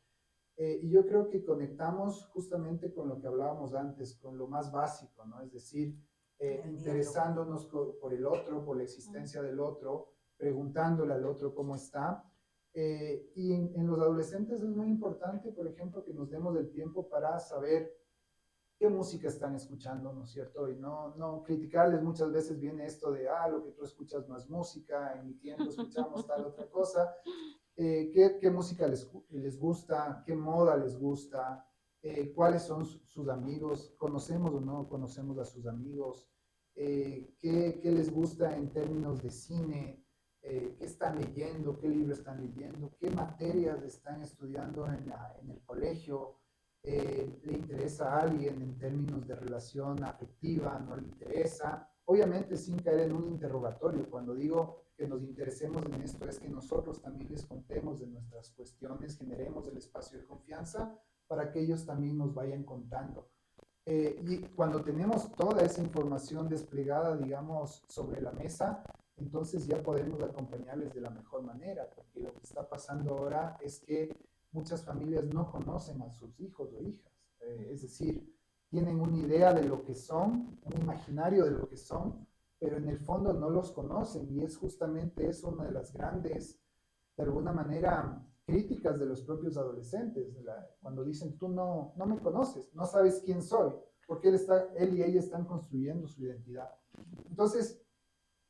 Y yo creo que conectamos justamente con lo que hablábamos antes, con lo más básico, ¿no? Es decir, interesándonos por el otro, por la existencia del otro, preguntándole al otro cómo está. Y en los adolescentes es muy importante, por ejemplo, que nos demos el tiempo para saber qué música están escuchando, ¿no es cierto? Y no criticarles. Muchas veces viene esto de, lo que tú escuchas no es música, en mi tiempo escuchamos tal otra cosa. ¿Qué música les gusta? ¿Qué moda les gusta? ¿Cuáles son sus amigos? ¿Conocemos o no conocemos a sus amigos? ¿Qué les gusta en términos de cine? ¿Qué están leyendo? ¿Qué libros están leyendo? ¿Qué materias están estudiando en el colegio? ¿Le interesa a alguien en términos de relación afectiva? ¿No le interesa? Obviamente sin caer en un interrogatorio. Cuando digo que nos interesemos en esto, es que nosotros también les contemos de nuestras cuestiones, generemos el espacio de confianza para que ellos también nos vayan contando. Y cuando tenemos toda esa información desplegada, digamos, sobre la mesa, entonces ya podemos acompañarles de la mejor manera, porque lo que está pasando ahora es que muchas familias no conocen a sus hijos o hijas, es decir, tienen una idea de lo que son, un imaginario de lo que son, pero en el fondo no los conocen, y es justamente eso una de las grandes, de alguna manera, críticas de los propios adolescentes, cuando dicen, tú no me conoces, no sabes quién soy, porque él y ella están construyendo su identidad. Entonces,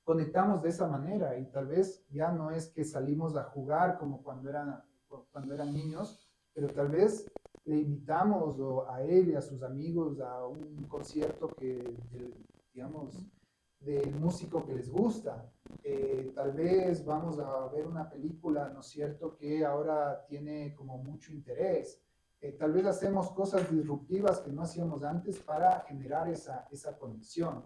conectamos de esa manera, y tal vez ya no es que salimos a jugar como cuando eran niños, pero tal vez le invitamos a él y a sus amigos a un concierto digamos, del músico que les gusta. Tal vez vamos a ver una película, ¿no es cierto?, que ahora tiene como mucho interés. Tal vez hacemos cosas disruptivas que no hacíamos antes para generar esa conexión.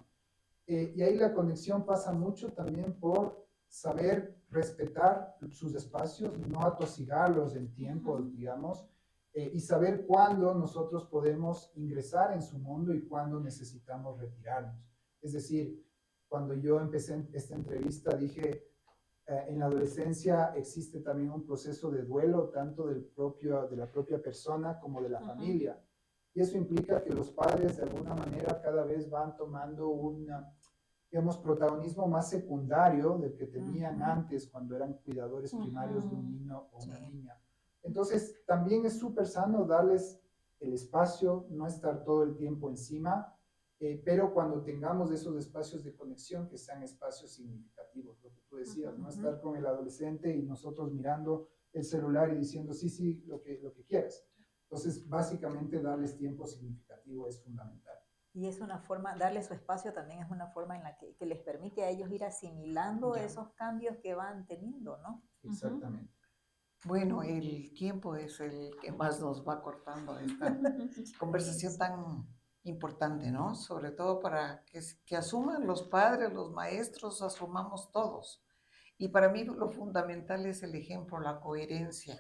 Y ahí la conexión pasa mucho también por saber respetar sus espacios, no atosigarlos en tiempos, digamos, y saber cuándo nosotros podemos ingresar en su mundo y cuándo necesitamos retirarnos. Es decir, cuando yo empecé esta entrevista dije, en la adolescencia existe también un proceso de duelo, tanto de la propia persona como de la familia. Y eso implica que los padres de alguna manera cada vez van tomando digamos, protagonismo más secundario del que tenían antes cuando eran cuidadores primarios de un niño o una niña. Entonces, también es súper sano darles el espacio, no estar todo el tiempo encima, pero cuando tengamos esos espacios de conexión, que sean espacios significativos, lo que tú decías, no estar con el adolescente y nosotros mirando el celular y diciendo, sí, lo que quieras. Entonces, básicamente, darles tiempo significativo es fundamental. Y es una forma, darle su espacio también es una forma en la que les permite a ellos ir asimilando esos cambios que van teniendo, ¿no? Exactamente. Bueno, el tiempo es el que más nos va cortando esta conversación tan importante, ¿no? Sobre todo para que asuman los padres, los maestros, asumamos todos. Y para mí lo fundamental es el ejemplo, la coherencia.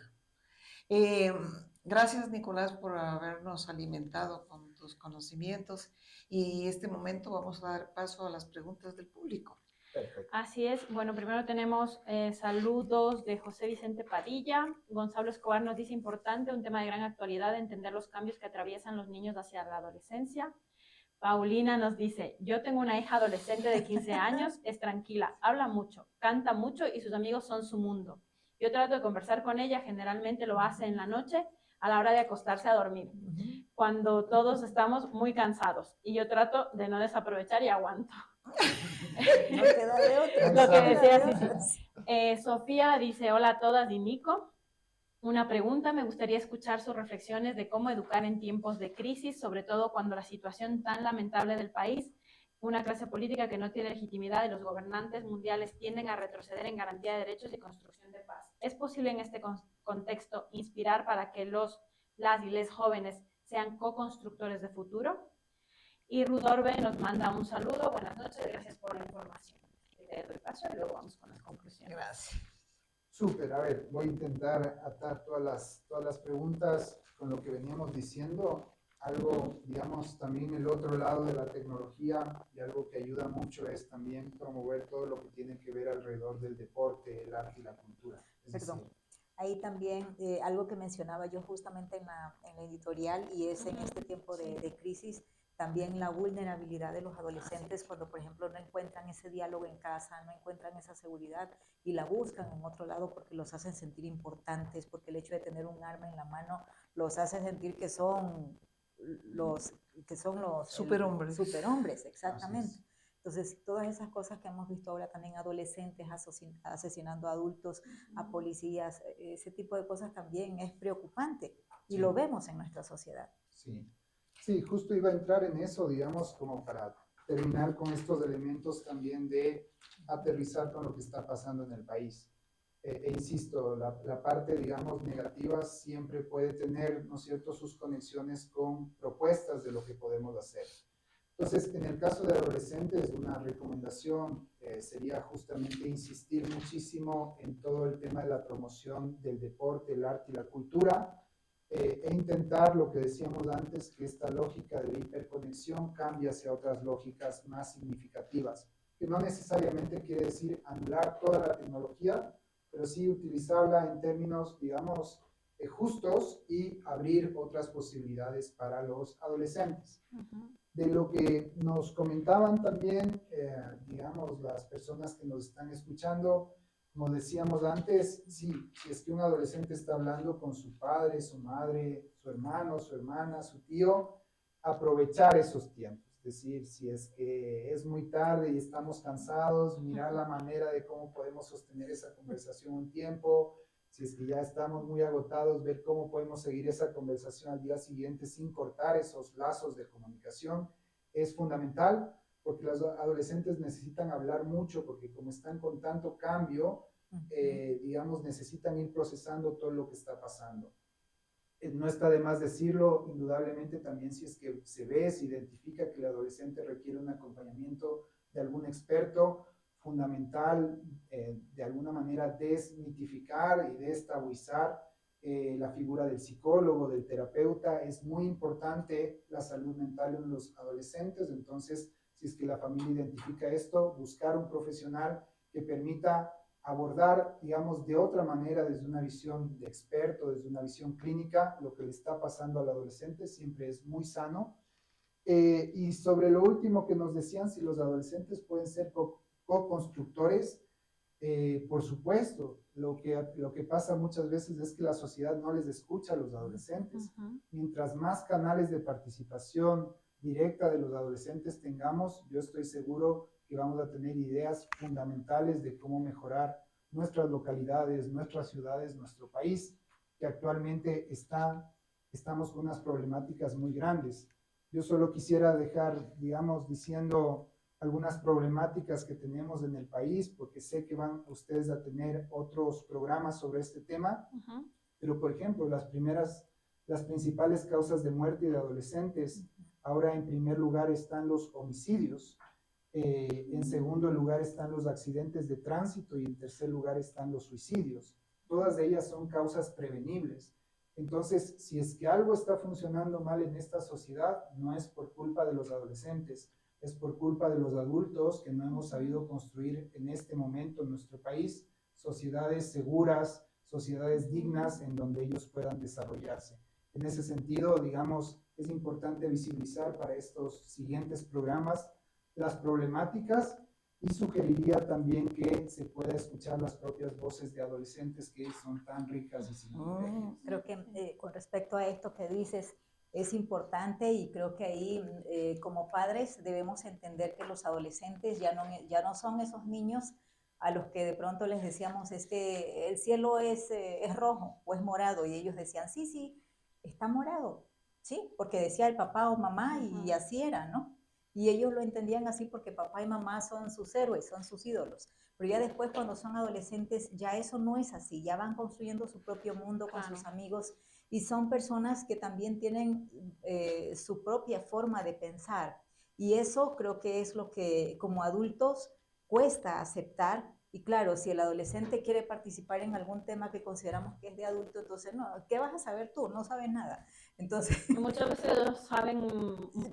Gracias, Nicolás, por habernos alimentado con tus conocimientos, y este momento vamos a dar paso a las preguntas del público. Perfecto. Así es. Bueno, primero tenemos saludos de José Vicente Padilla. Gonzalo Escobar nos dice, importante, un tema de gran actualidad, entender los cambios que atraviesan los niños hacia la adolescencia. Paulina nos dice, yo tengo una hija adolescente de 15 años, es tranquila, habla mucho, canta mucho y sus amigos son su mundo. Yo trato de conversar con ella, generalmente lo hace en la noche, a la hora de acostarse a dormir, cuando todos estamos muy cansados, y yo trato de no desaprovechar y aguanto. No queda de otra. Lo que decía, sí. Sofía dice, hola a todas y Nico. Una pregunta, me gustaría escuchar sus reflexiones de cómo educar en tiempos de crisis, sobre todo cuando la situación tan lamentable del país, una clase política que no tiene legitimidad y los gobernantes mundiales tienden a retroceder en garantía de derechos y construcción de paz. ¿Es posible en este contexto inspirar para que las y les jóvenes sean co-constructores de futuro? Y Rudorbe nos manda un saludo, buenas noches, gracias por la información. Te doy paso y luego vamos con las conclusiones. Gracias. Súper, a ver, voy a intentar atar todas las preguntas con lo que veníamos diciendo. Algo, digamos, también el otro lado de la tecnología y algo que ayuda mucho es también promover todo lo que tiene que ver alrededor del deporte, el arte y la cultura. Perdón. Ahí también algo que mencionaba yo justamente en la editorial y es en este tiempo de crisis, también la vulnerabilidad de los adolescentes cuando, por ejemplo, no encuentran ese diálogo en casa, no encuentran esa seguridad y la buscan en otro lado porque los hacen sentir importantes, porque el hecho de tener un arma en la mano los hace sentir que son los Superhombres. Superhombres, exactamente. Entonces, todas esas cosas que hemos visto ahora también, adolescentes asesinando a adultos, a policías, ese tipo de cosas también es preocupante y lo vemos en nuestra sociedad. Sí. Sí, justo iba a entrar en eso, digamos, como para terminar con estos elementos también de aterrizar con lo que está pasando en el país. Insisto, la parte, digamos, negativa siempre puede tener, ¿no es cierto?, sus conexiones con propuestas de lo que podemos hacer. Entonces, en el caso de adolescentes, una recomendación sería justamente insistir muchísimo en todo el tema de la promoción del deporte, el arte y la cultura, e intentar lo que decíamos antes, que esta lógica de hiperconexión cambie hacia otras lógicas más significativas, que no necesariamente quiere decir anular toda la tecnología, pero sí utilizarla en términos, digamos, justos y abrir otras posibilidades para los adolescentes. De lo que nos comentaban también, digamos, las personas que nos están escuchando, como decíamos antes, sí, si es que un adolescente está hablando con su padre, su madre, su hermano, su hermana, su tío, aprovechar esos tiempos. Es decir, si es que es muy tarde y estamos cansados, mirar la manera de cómo podemos sostener esa conversación un tiempo. Si es que ya estamos muy agotados, ver cómo podemos seguir esa conversación al día siguiente sin cortar esos lazos de comunicación es fundamental, porque los adolescentes necesitan hablar mucho, porque como están con tanto cambio, digamos, necesitan ir procesando todo lo que está pasando. No está de más decirlo, indudablemente también si es que se identifica que el adolescente requiere un acompañamiento de algún experto, fundamental de alguna manera desmitificar y destabuizar la figura del psicólogo, del terapeuta. Es muy importante la salud mental en los adolescentes, entonces si es que la familia identifica esto, buscar un profesional que permita abordar, digamos, de otra manera, desde una visión de experto, desde una visión clínica, lo que le está pasando al adolescente siempre es muy sano. Y sobre lo último que nos decían, si los adolescentes pueden ser co-constructores, por supuesto, lo que pasa muchas veces es que la sociedad no les escucha a los adolescentes. Mientras más canales de participación directa de los adolescentes tengamos, yo estoy seguro que vamos a tener ideas fundamentales de cómo mejorar nuestras localidades, nuestras ciudades, nuestro país, que actualmente estamos con unas problemáticas muy grandes. Yo solo quisiera dejar, digamos, diciendo algunas problemáticas que tenemos en el país, porque sé que van ustedes a tener otros programas sobre este tema, pero por ejemplo, las principales causas de muerte de adolescentes, ahora en primer lugar están los homicidios, en segundo lugar están los accidentes de tránsito y en tercer lugar están los suicidios. Todas ellas son causas prevenibles. Entonces, si es que algo está funcionando mal en esta sociedad, no es por culpa de los adolescentes, es por culpa de los adultos que no hemos sabido construir en este momento en nuestro país sociedades seguras, sociedades dignas en donde ellos puedan desarrollarse. En ese sentido, digamos, es importante visibilizar para estos siguientes programas las problemáticas y sugeriría también que se pueda escuchar las propias voces de adolescentes que son tan ricas y significativas. Creo que con respecto a esto que dices, es importante y creo que ahí como padres debemos entender que los adolescentes ya no son esos niños a los que de pronto les decíamos, es que el cielo es rojo o es morado, y ellos decían, sí, sí, está morado, ¿sí? Porque decía el papá o mamá y así era, ¿no? Y ellos lo entendían así porque papá y mamá son sus héroes, son sus ídolos. Pero ya después, cuando son adolescentes, ya eso no es así, ya van construyendo su propio mundo con sus amigos y son personas que también tienen su propia forma de pensar. Y eso creo que es lo que como adultos cuesta aceptar. Y claro, si el adolescente quiere participar en algún tema que consideramos que es de adulto, entonces no, ¿qué vas a saber tú? No sabes nada. Entonces, muchas veces saben,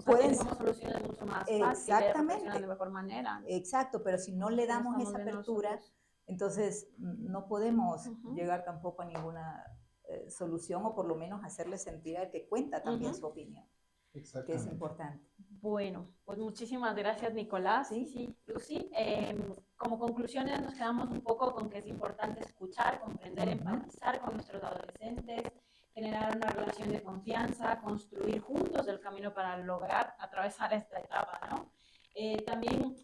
pueden como soluciones mucho más fáciles, reflexionan de mejor manera. Exacto, pero si no le damos esa apertura, entonces no podemos llegar tampoco a ninguna solución, o por lo menos hacerle sentir al que cuenta también su opinión, que es importante. Bueno, pues muchísimas gracias, Nicolás. Sí, Lucy. Como conclusiones nos quedamos un poco con que es importante escuchar, comprender, empatizar con nuestros adolescentes, generar una relación de confianza, construir juntos el camino para lograr atravesar esta etapa, ¿no? También,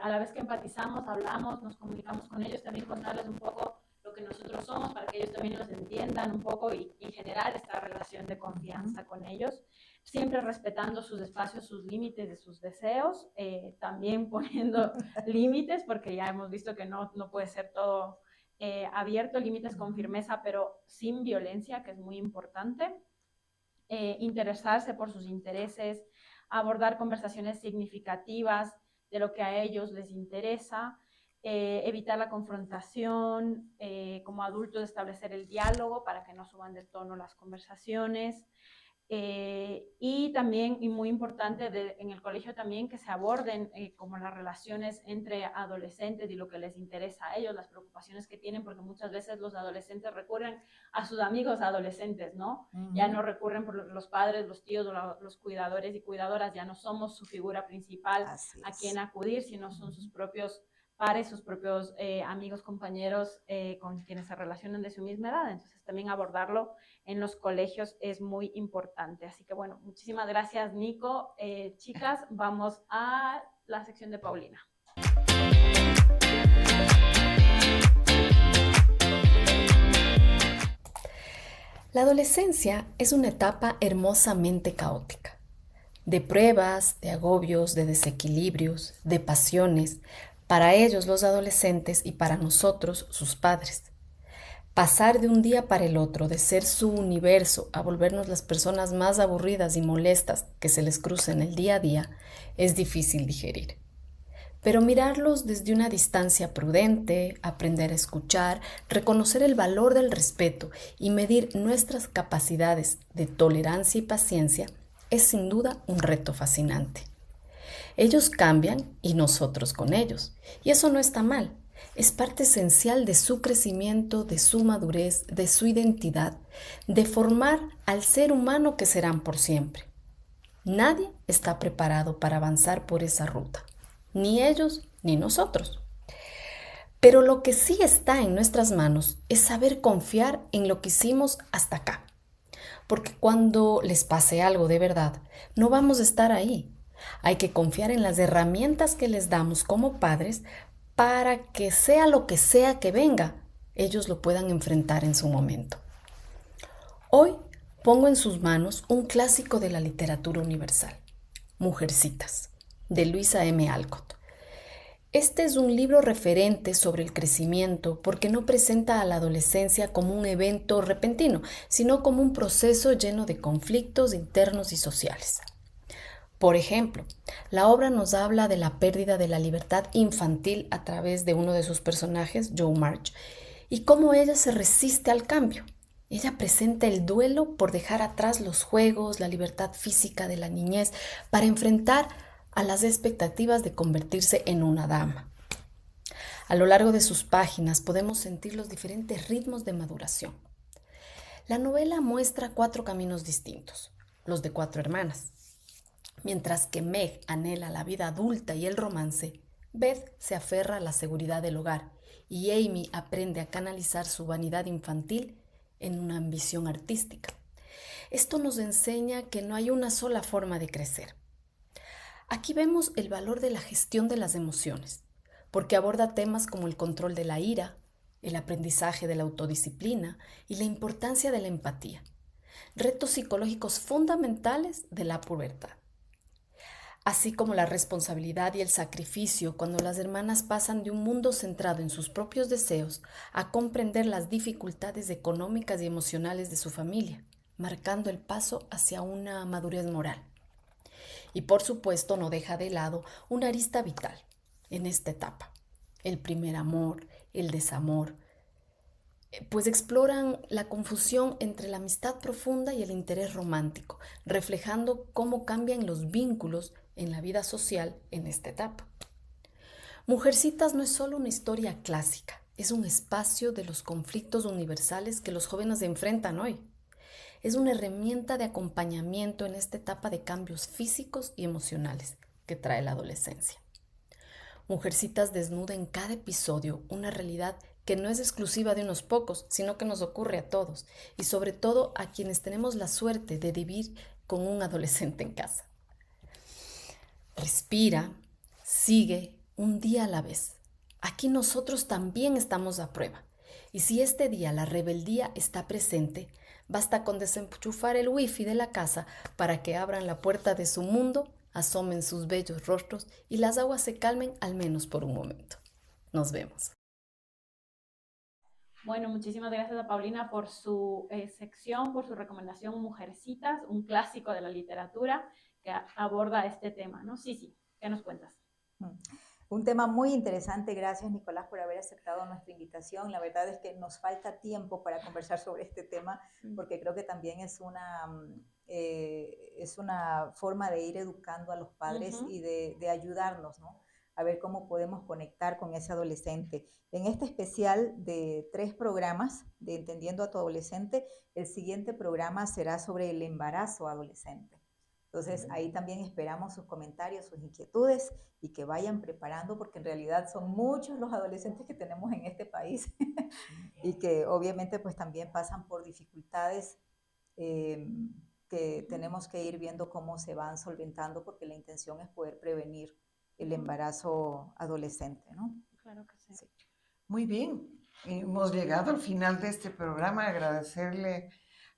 a la vez que empatizamos, hablamos, nos comunicamos con ellos, también contarles un poco lo que nosotros somos para que ellos también nos entiendan un poco y generar esta relación de confianza con ellos, siempre respetando sus espacios, sus límites de sus deseos, también poniendo límites, porque ya hemos visto que no puede ser todo abierto, límites con firmeza, pero sin violencia, que es muy importante. Interesarse por sus intereses, abordar conversaciones significativas de lo que a ellos les interesa, evitar la confrontación, como adultos establecer el diálogo para que no suban de tono las conversaciones. Y también, y muy importante en el colegio también, que se aborden como las relaciones entre adolescentes y lo que les interesa a ellos, las preocupaciones que tienen, porque muchas veces los adolescentes recurren a sus amigos adolescentes, ¿no? Ya no recurren por los padres, los tíos, los cuidadores y cuidadoras, ya no somos su figura principal a quien acudir, sino son sus propios pares, sus propios amigos, compañeros con quienes se relacionan de su misma edad. Entonces también abordarlo en los colegios es muy importante. Así que bueno, muchísimas gracias, Nico. Chicas, vamos a la sección de Paulina. La adolescencia es una etapa hermosamente caótica, de pruebas, de agobios, de desequilibrios, de pasiones, para ellos los adolescentes y para nosotros sus padres. Pasar de un día para el otro, de ser su universo a volvernos las personas más aburridas y molestas que se les crucen el día a día, es difícil digerir. Pero mirarlos desde una distancia prudente, aprender a escuchar, reconocer el valor del respeto y medir nuestras capacidades de tolerancia y paciencia es sin duda un reto fascinante. Ellos cambian y nosotros con ellos, y eso no está mal. Es parte esencial de su crecimiento, de su madurez, de su identidad, de formar al ser humano que serán por siempre. Nadie está preparado para avanzar por esa ruta, ni ellos ni nosotros. Pero lo que sí está en nuestras manos es saber confiar en lo que hicimos hasta acá. Porque cuando les pase algo de verdad, no vamos a estar ahí. Hay que confiar en las herramientas que les damos como padres para que sea lo que sea que venga, ellos lo puedan enfrentar en su momento. Hoy pongo en sus manos un clásico de la literatura universal, Mujercitas, de Louisa M. Alcott. Este es un libro referente sobre el crecimiento porque no presenta a la adolescencia como un evento repentino, sino como un proceso lleno de conflictos internos y sociales. Por ejemplo, la obra nos habla de la pérdida de la libertad infantil a través de uno de sus personajes, Jo March, y cómo ella se resiste al cambio. Ella presenta el duelo por dejar atrás los juegos, la libertad física de la niñez, para enfrentar a las expectativas de convertirse en una dama. A lo largo de sus páginas podemos sentir los diferentes ritmos de maduración. La novela muestra 4 caminos distintos, los de 4 hermanas. Mientras que Meg anhela la vida adulta y el romance, Beth se aferra a la seguridad del hogar y Amy aprende a canalizar su vanidad infantil en una ambición artística. Esto nos enseña que no hay una sola forma de crecer. Aquí vemos el valor de la gestión de las emociones, porque aborda temas como el control de la ira, el aprendizaje de la autodisciplina y la importancia de la empatía, retos psicológicos fundamentales de la pubertad, así como la responsabilidad y el sacrificio cuando las hermanas pasan de un mundo centrado en sus propios deseos a comprender las dificultades económicas y emocionales de su familia, marcando el paso hacia una madurez moral. Y por supuesto no deja de lado una arista vital en esta etapa, el primer amor, el desamor, pues exploran la confusión entre la amistad profunda y el interés romántico, reflejando cómo cambian los vínculos en la vida social en esta etapa. Mujercitas no es solo una historia clásica, es un espacio de los conflictos universales que los jóvenes enfrentan hoy. Es una herramienta de acompañamiento en esta etapa de cambios físicos y emocionales que trae la adolescencia. Mujercitas desnuda en cada episodio una realidad que no es exclusiva de unos pocos, sino que nos ocurre a todos y sobre todo a quienes tenemos la suerte de vivir con un adolescente en casa. Respira, sigue un día a la vez. Aquí nosotros también estamos a prueba. Y si este día la rebeldía está presente, basta con desenchufar el wifi de la casa para que abran la puerta de su mundo, asomen sus bellos rostros y las aguas se calmen al menos por un momento. Nos vemos. Bueno, muchísimas gracias a Paulina por su sección, por su recomendación Mujercitas, un clásico de la literatura que aborda este tema, ¿no? Sí, ¿qué nos cuentas? Un tema muy interesante. Gracias, Nicolás, por haber aceptado nuestra invitación. La verdad es que nos falta tiempo para conversar sobre este tema, porque creo que también es una forma de ir educando a los padres y de ayudarnos, ¿no?, a ver cómo podemos conectar con ese adolescente. En este especial de 3 programas de Entendiendo a tu Adolescente, el siguiente programa será sobre el embarazo adolescente. Entonces, ahí también esperamos sus comentarios, sus inquietudes y que vayan preparando, porque en realidad son muchos los adolescentes que tenemos en este país y que obviamente pues también pasan por dificultades que tenemos que ir viendo cómo se van solventando, porque la intención es poder prevenir el embarazo adolescente, ¿no? Claro que sí. Muy bien, hemos llegado al final de este programa. Agradecerle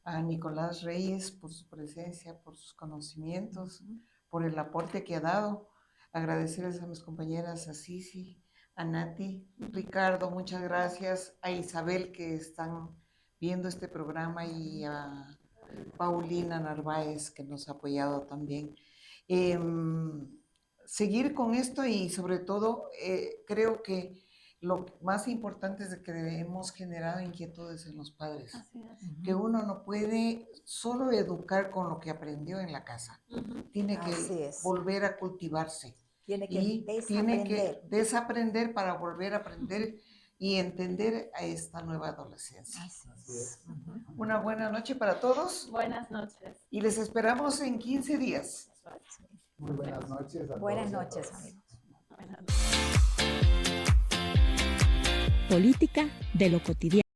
a Nicolás Reyes por su presencia, por sus conocimientos, por el aporte que ha dado. Agradecerles a mis compañeras, a Sisi, a Nati, Ricardo, muchas gracias, a Isabel que están viendo este programa y a Paulina Narváez que nos ha apoyado también. Seguir con esto y sobre todo creo que lo más importante es que hemos generado inquietudes en los padres. Así es. Que uno no puede solo educar con lo que aprendió en la casa. Tiene que volver a cultivarse. Tiene que desaprender para volver a aprender y entender a esta nueva adolescencia. Así es. Una buena noche para todos. Buenas noches. Y les esperamos en 15 días. Muy buenas noches a todos. Buenas noches, amigos. Buenas noches. Política de lo cotidiano.